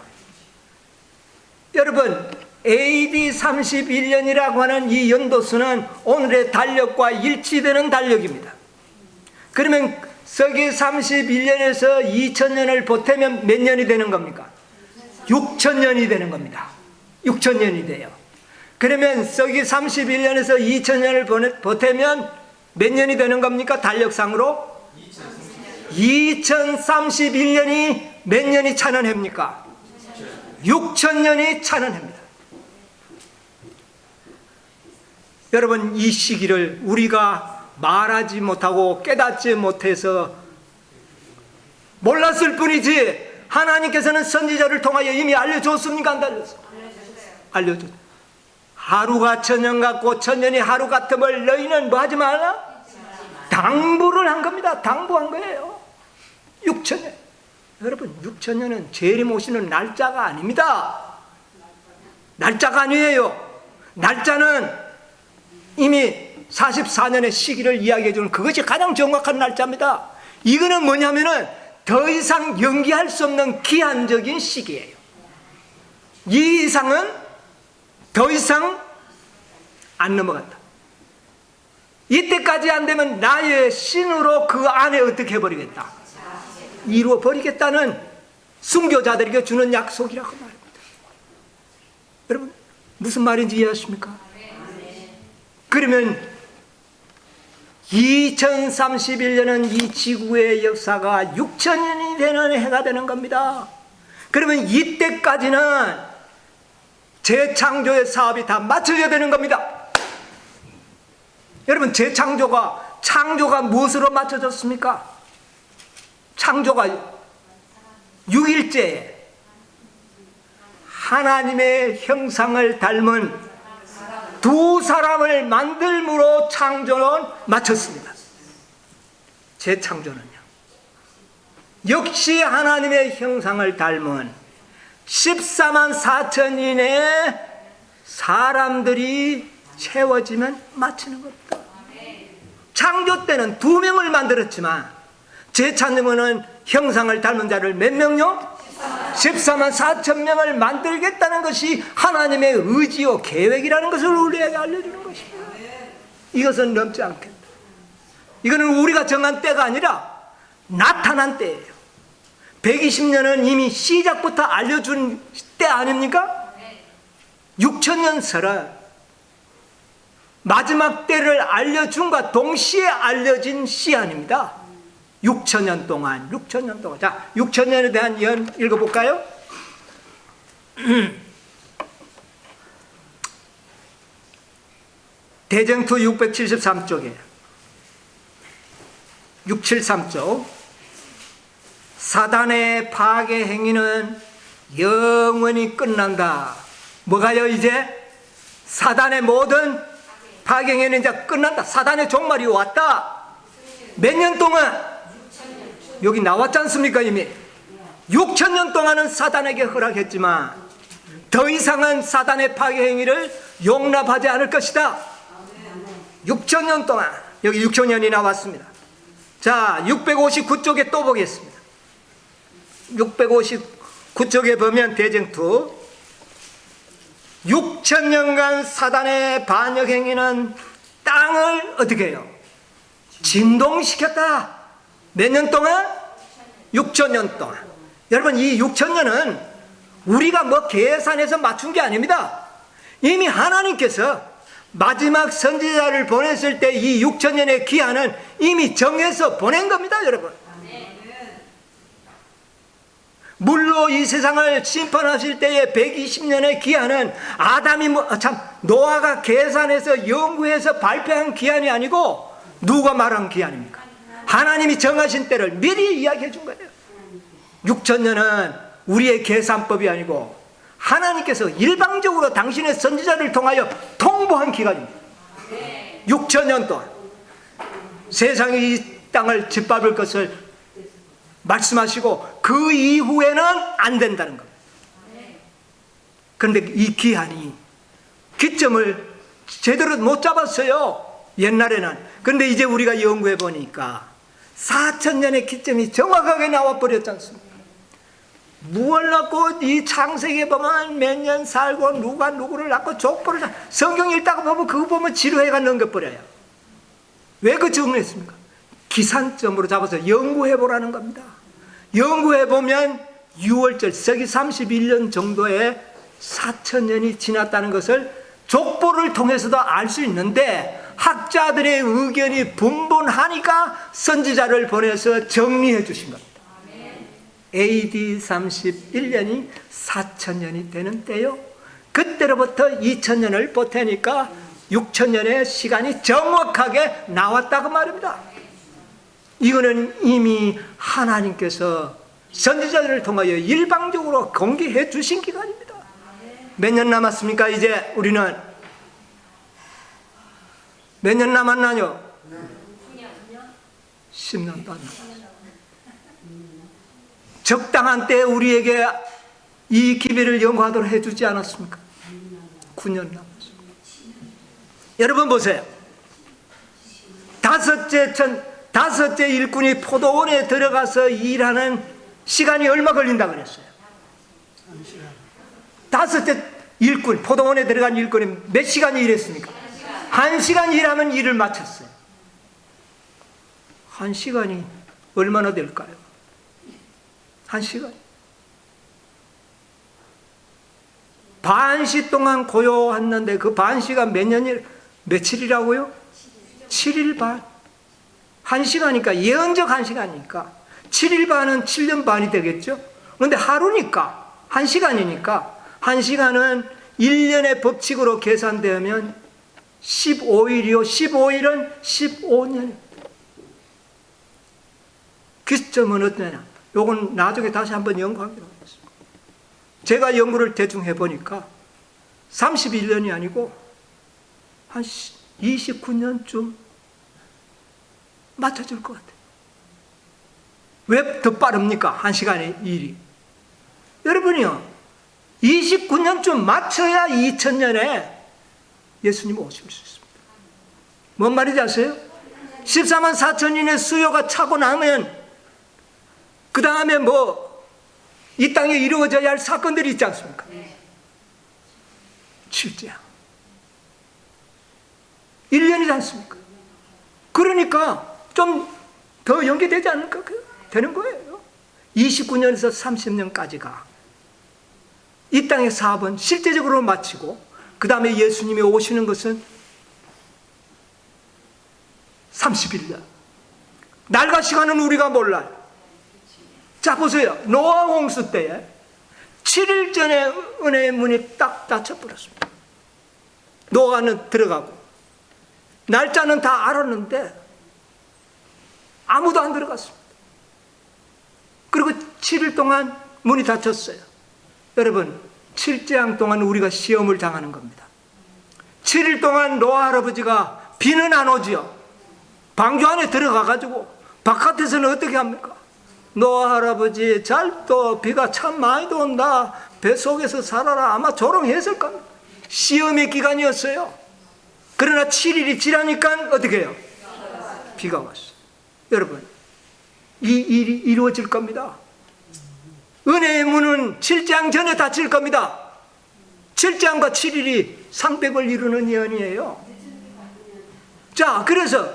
여러분, AD 31년이라고 하는 이 연도수는 오늘의 달력과 일치되는 달력입니다. 그러면 서기 31년에서 2000년을 보태면 몇 년이 되는 겁니까? 6,000년이 되는 겁니다. 6,000년이 돼요. 그러면 서기 31년에서 2000년을 보태면 몇 년이 되는 겁니까? 달력상으로? 2031년이 몇 년이 차는 해입니까? 6,000년이 차는 해입니다. 여러분, 이 시기를 우리가 말하지 못하고 깨닫지 못해서 몰랐을 뿐이지 하나님께서는 선지자를 통하여 이미 알려줬습니까? 안 알려줬어요? 알려줬어요. 하루가 천년 같고 천년이 하루 같음을 너희는 뭐 하지 말라? 당부를 한 겁니다. 당부한 거예요. 6,000년. 여러분, 6,000년은 재림 오시는 날짜가 아닙니다. 날짜가 아니에요. 날짜는 이미 44년의 시기를 이야기해 주는 그것이 가장 정확한 날짜입니다. 이거는 뭐냐면은 더 이상 연기할 수 없는 기한적인 시기예요. 이 이상은 더 이상 안 넘어간다. 이때까지 안 되면 나의 신으로 그 안에 어떻게 해버리겠다? 이루어 버리겠다는 순교자들에게 주는 약속이라고 말합니다. 여러분, 무슨 말인지 이해하십니까? 그러면 2031년은 이 지구의 역사가 6,000년이 되는 해가 되는 겁니다. 그러면 이때까지는 재창조의 사업이 다 마쳐져야 되는 겁니다. 여러분, 창조가 무엇으로 맞춰졌습니까? 창조가 6일째에 하나님의 형상을 닮은 두 사람을 만들므로 창조는 마쳤습니다. 재창조는요. 역시 하나님의 형상을 닮은 14만 4천인의 사람들이 채워지면 마치는 겁니다. 창조 때는 2명을 만들었지만 재창조는 형상을 닮은 자를 몇 명요? 14만 4천 명을 만들겠다는 것이 하나님의 의지요 계획이라는 것을 우리에게 알려주는 것입니다. 이것은 넘지 않겠다. 이거는 우리가 정한 때가 아니라 나타난 때예요. 120년은 이미 시작부터 알려준 때 아닙니까? 6,000년설은 마지막 때를 알려준과 동시에 알려진 시한입니다. 6,000년 동안. 자, 6,000년에 대한 예언 읽어볼까요? 대쟁투 673쪽에 673쪽 사단의 파괴 행위는 영원히 끝난다. 뭐가요? 이제 사단의 모든 파괴 행위는 이제 끝난다. 사단의 종말이 왔다. 몇 년 동안? 여기 나왔지 않습니까? 이미 6,000년 동안은 사단에게 허락했지만 더 이상은 사단의 파괴 행위를 용납하지 않을 것이다. 6,000년 동안 여기 6천년이 나왔습니다. 자, 659쪽에 또 보겠습니다. 659쪽에 보면 대쟁투 6천년간 사단의 반역 행위는 땅을 어떻게 해요? 진동시켰다. 몇 년 동안? 6천년 동안. 여러분, 이 6천년은 우리가 뭐 계산해서 맞춘 게 아닙니다. 이미 하나님께서 마지막 선지자를 보냈을 때 이 6천년의 기한은 이미 정해서 보낸 겁니다, 여러분. 물로 이 세상을 심판하실 때의 120년의 기한은 노아가 계산해서 연구해서 발표한 기한이 아니고 누가 말한 기한입니까? 하나님이 정하신 때를 미리 이야기해 준 거예요. 6천년은 우리의 계산법이 아니고 하나님께서 일방적으로 당신의 선지자를 통하여 통보한 기간입니다. 6천년 동안 세상이 이 땅을 짓밟을 것을 말씀하시고 그 이후에는 안 된다는 겁니다. 그런데 이 기한이 기점을 제대로 못 잡았어요, 옛날에는. 그런데 이제 우리가 연구해 보니까 4천년의 기점이 정확하게 나와버렸지 않습니까? 무엇을 낳고 이 창세기에 보면 몇 년 살고 누가 누구를 낳고 족보를 성경 읽다가 보면 그거 보면 지루해가 넘겨버려요. 왜 그 정리했습니까? 기산점으로 잡아서 연구해 보라는 겁니다. 연구해 보면 6월절 서기 31년 정도에 4천년이 지났다는 것을 족보를 통해서도 알 수 있는데 학자들의 의견이 분분하니까 선지자를 보내서 정리해 주신 겁니다. AD 31년이 4천년이 되는 때요. 그때로부터 2000년을 보태니까 6천년의 시간이 정확하게 나왔다고 말입니다. 이거는 이미 하나님께서 선지자들을 통하여 일방적으로 공개해 주신 기간입니다. 몇 년 남았습니까? 이제 우리는 몇 년 남았나요? 10년도 안 남았어요. 적당한 때에 우리에게 이 기회를 연구하도록 해주지 않았습니까? 9년 남았습니다. 여러분 보세요. 다섯째 일꾼이 포도원에 들어가서 일하는 시간이 얼마 걸린다 그랬어요? 다섯째 일꾼, 포도원에 들어간 일꾼이 몇 시간 일했습니까? 1시간 일하면 일을 마쳤어요. 1시간이 얼마나 될까요? 1시간. 반시 동안 고요했는데 그 반시간 며칠이라고요? 7일 반. 1시간이니까 예언적 1시간이니까 7일 반은 7년 반이 되겠죠? 그런데 하루니까 1시간이니까 1시간은 1년의 법칙으로 계산되면 15일이요. 15일은 15년. 기점은 어떠냐? 요건 나중에 다시 한번 연구하기로 하겠습니다. 제가 연구를 대충 해보니까 31년이 아니고 한 29년쯤 맞춰질 것 같아요. 왜 더 빠릅니까? 1시간의 일이. 여러분이요, 29년쯤 맞춰야 2000년에 예수님 오실 수 있습니다. 뭔 말인지 아세요? 14만 4천인의 수요가 차고 나면 그 다음에 이 땅에 이루어져야 할 사건들이 있지 않습니까? 칠제야. 1년이지 않습니까? 그러니까 좀 더 연계되지 않을까? 되는 거예요. 29년에서 30년까지가 이 땅의 사업은 실제적으로 마치고 그 다음에 예수님이 오시는 것은 31년. 날과 시간은 우리가 몰라요. 자 보세요. 노아 홍수 때에 7일 전에 은혜의 문이 딱 닫혀버렸습니다. 노아는 들어가고 날짜는 다 알았는데 아무도 안 들어갔습니다. 그리고 7일 동안 문이 닫혔어요. 여러분, 7재앙 동안 우리가 시험을 당하는 겁니다. 7일 동안 노아 할아버지가 비는 안 오지요. 방주 안에 들어가가지고 바깥에서는 어떻게 합니까? 노아 할아버지 잘도 비가 참 많이 온다. 뱃속에서 살아라. 아마 조롱했을 겁니다. 시험의 기간이었어요. 그러나 7일이 지나니까 어떻게 해요? 비가 왔어요. 여러분, 이 일이 이루어질 겁니다. 은혜의 문은 7장 전에 닫힐 겁니다. 7장과 7일이 상백을 이루는 예언이에요. 자, 그래서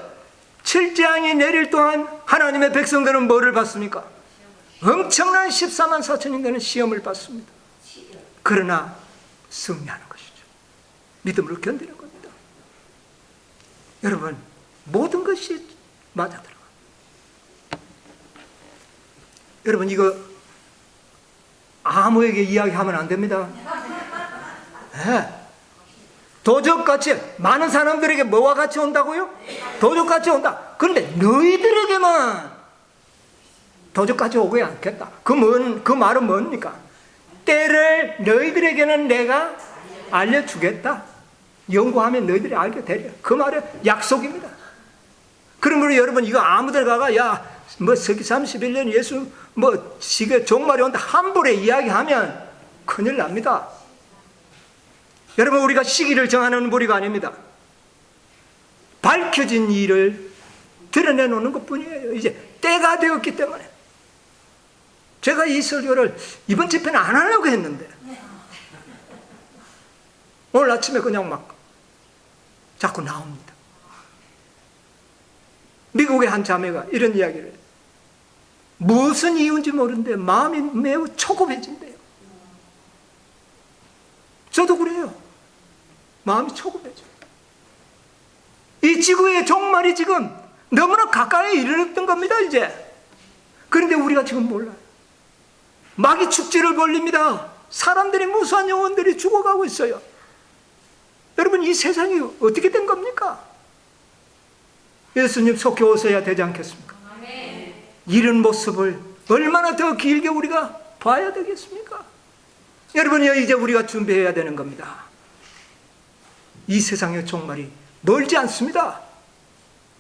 7장이 내릴 동안 하나님의 백성들은 뭐를 받습니까? 엄청난 14만 4천이 되는 시험을 받습니다. 그러나 승리하는 것이죠. 믿음으로 견디는 겁니다. 여러분, 모든 것이 맞아들어가. 여러분, 이거 아무에게 이야기하면 안 됩니다. 네. 도적같이 많은 사람들에게 뭐와 같이 온다고요? 도적같이 온다. 그런데 너희들에게만 도적같이 오고 않겠다. 그 말은 뭡니까? 때를 너희들에게는 내가 알려주겠다. 연구하면 너희들이 알게 되리라. 그 말은 약속입니다. 그러므로 여러분, 이거 아무데나 가가 서기 31년 예수 지금 종말이 온다 함부로 이야기하면 큰일 납니다. 여러분, 우리가 시기를 정하는 무리가 아닙니다. 밝혀진 일을 드러내놓는 것뿐이에요. 이제 때가 되었기 때문에. 제가 이 설교를 이번 집회는 안 하려고 했는데 오늘 아침에 그냥 막 자꾸 나옵니다. 미국의 한 자매가 이런 이야기를 해요. 무슨 이유인지 모르는데 마음이 매우 초급해진대요. 저도 그래요. 마음이 초급해져요. 이 지구의 종말이 지금 너무나 가까이 이르렀던 겁니다, 이제. 그런데 우리가 지금 몰라요. 마귀 축제를 벌립니다. 사람들이, 무수한 영혼들이 죽어가고 있어요. 여러분, 이 세상이 어떻게 된 겁니까? 예수님 속히 오셔야 되지 않겠습니까? 이런 모습을 얼마나 더 길게 우리가 봐야 되겠습니까? 여러분, 이제 우리가 준비해야 되는 겁니다. 이 세상의 종말이 멀지 않습니다.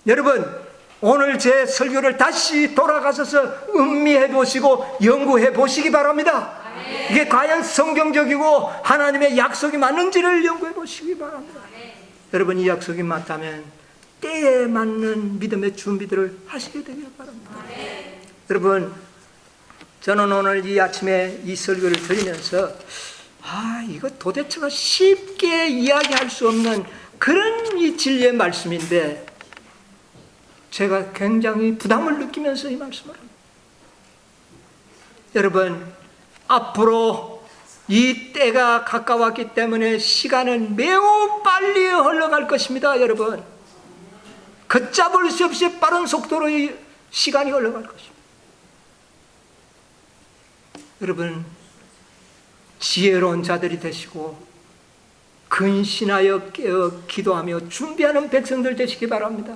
여러분, 오늘 제 설교를 다시 돌아가셔서 음미해 보시고 연구해 보시기 바랍니다. 이게 과연 성경적이고 하나님의 약속이 맞는지를 연구해 보시기 바랍니다. 여러분, 이 약속이 맞다면 때에 맞는 믿음의 준비들을 하시게 되길 바랍니다. 여러분, 저는 오늘 이 아침에 이 설교를 들으면서 이거 도대체가 쉽게 이야기할 수 없는 그런 이 진리의 말씀인데 제가 굉장히 부담을 느끼면서 이 말씀을 합니다. 여러분, 앞으로 이 때가 가까웠기 때문에 시간은 매우 빨리 흘러갈 것입니다. 여러분, 걷잡을 수 없이 빠른 속도로 이 시간이 흘러갈 것입니다. 여러분, 지혜로운 자들이 되시고 근신하여 깨어 기도하며 준비하는 백성들 되시기 바랍니다.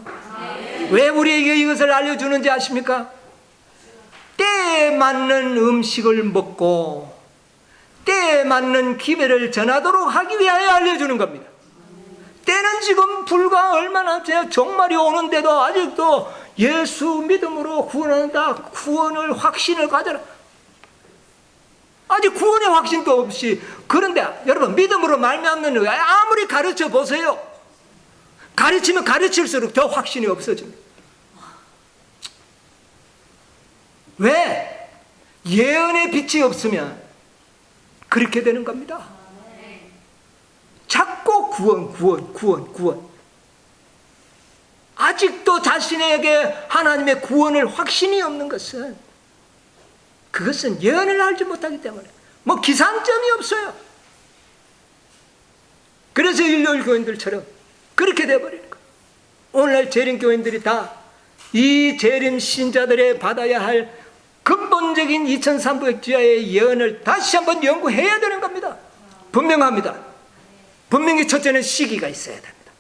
왜 우리에게 이것을 알려주는지 아십니까? 때에 맞는 음식을 먹고 때에 맞는 기회를 전하도록 하기 위하여 알려주는 겁니다. 때는 지금 불과 얼마나 종말이 오는데도 아직도 예수 믿음으로 구원한다, 구원을 확신을 가져라. 아직 구원의 확신도 없이. 그런데 여러분, 믿음으로 말미암는 아무리 가르쳐 보세요. 가르치면 가르칠수록 더 확신이 없어집니다. 왜? 예언의 빛이 없으면 그렇게 되는 겁니다. 자꾸 구원. 아직도 자신에게 하나님의 구원을 확신이 없는 것은 그것은 예언을 알지 못하기 때문에 기산점이 없어요. 그래서 일요일 교인들처럼 그렇게 돼버리는 거예요. 오늘날 재림 교인들이 다 이 재림 신자들의 받아야 할 근본적인 2300주야의 예언을 다시 한번 연구해야 되는 겁니다. 분명합니다. 분명히 첫째는 시기가 있어야 됩니다.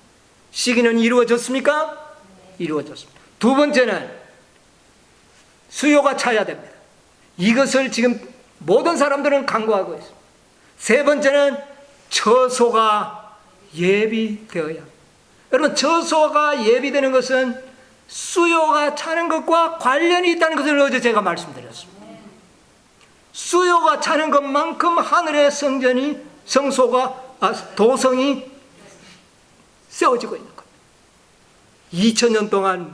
시기는 이루어졌습니까? 이루어졌습니다. 두 번째는 수요가 차야 됩니다. 이것을 지금 모든 사람들은 간구하고 있습니다. 세 번째는 처소가 예비되어야 합니다. 여러분, 처소가 예비되는 것은 수요가 차는 것과 관련이 있다는 것을 어제 제가 말씀드렸습니다. 수요가 차는 것만큼 하늘의 성전이 도성이 세워지고 있는 겁니다. 2000년 동안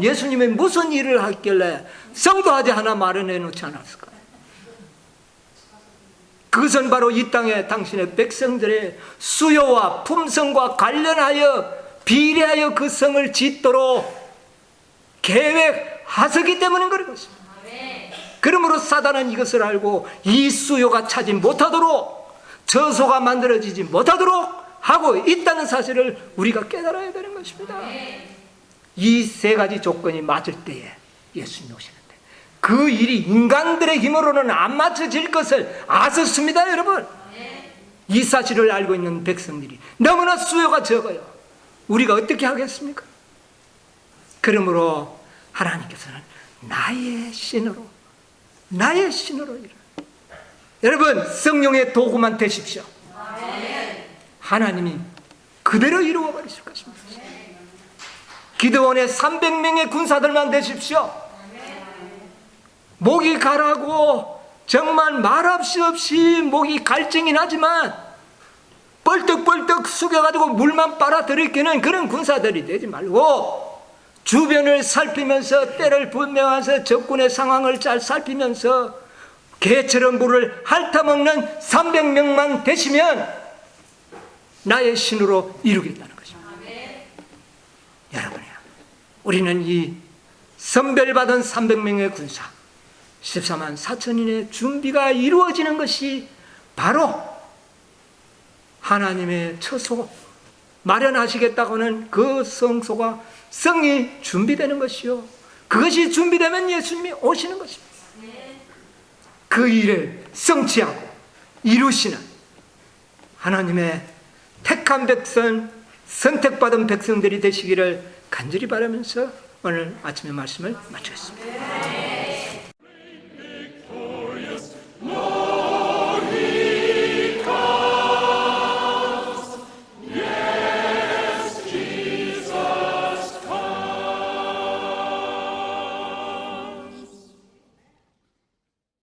예수님의 무슨 일을 했길래 성도하지 하나 마련해 놓지 않았을까요? 그것은 바로 이 땅에 당신의 백성들의 수요와 품성과 관련하여 비례하여 그 성을 짓도록 계획하셨기 때문인 것입니다. 그러므로 사단은 이것을 알고 이 수요가 차지 못하도록, 저소가 만들어지지 못하도록 하고 있다는 사실을 우리가 깨달아야 되는 것입니다. 이 세 가지 조건이 맞을 때에 예수님이 오시는데 그 일이 인간들의 힘으로는 안 맞춰질 것을 아셨습니다. 여러분, 이 사실을 알고 있는 백성들이 너무나 수요가 적어요. 우리가 어떻게 하겠습니까? 그러므로 하나님께서는 나의 신으로 일어나. 여러분, 성령의 도구만 되십시오. 하나님이 그대로 이루어 버리실 것입니다. 기드온의 300명의 군사들만 되십시오. 목이 가라고 정말 말없이 없이 목이 갈증이 나지만 뻘떡뻘떡 숙여가지고 물만 빨아들이기는 그런 군사들이 되지 말고 주변을 살피면서 때를 분명하면서 적군의 상황을 잘 살피면서 개처럼 물을 핥아먹는 300명만 되시면 나의 신으로 이루겠다는 것입니다. 여러분이요, 우리는 이 선별받은 300명의 군사 14만 4천인의 준비가 이루어지는 것이 바로 하나님의 처소 마련하시겠다고는 그 성소가 성이 준비되는 것이요, 그것이 준비되면 예수님이 오시는 것입니다. 그 일을 성취하고 이루시는 하나님의 택한 백성, 선택받은 백성들이 되시기를 간절히 바라면서 오늘 아침의 말씀을 마치겠습니다.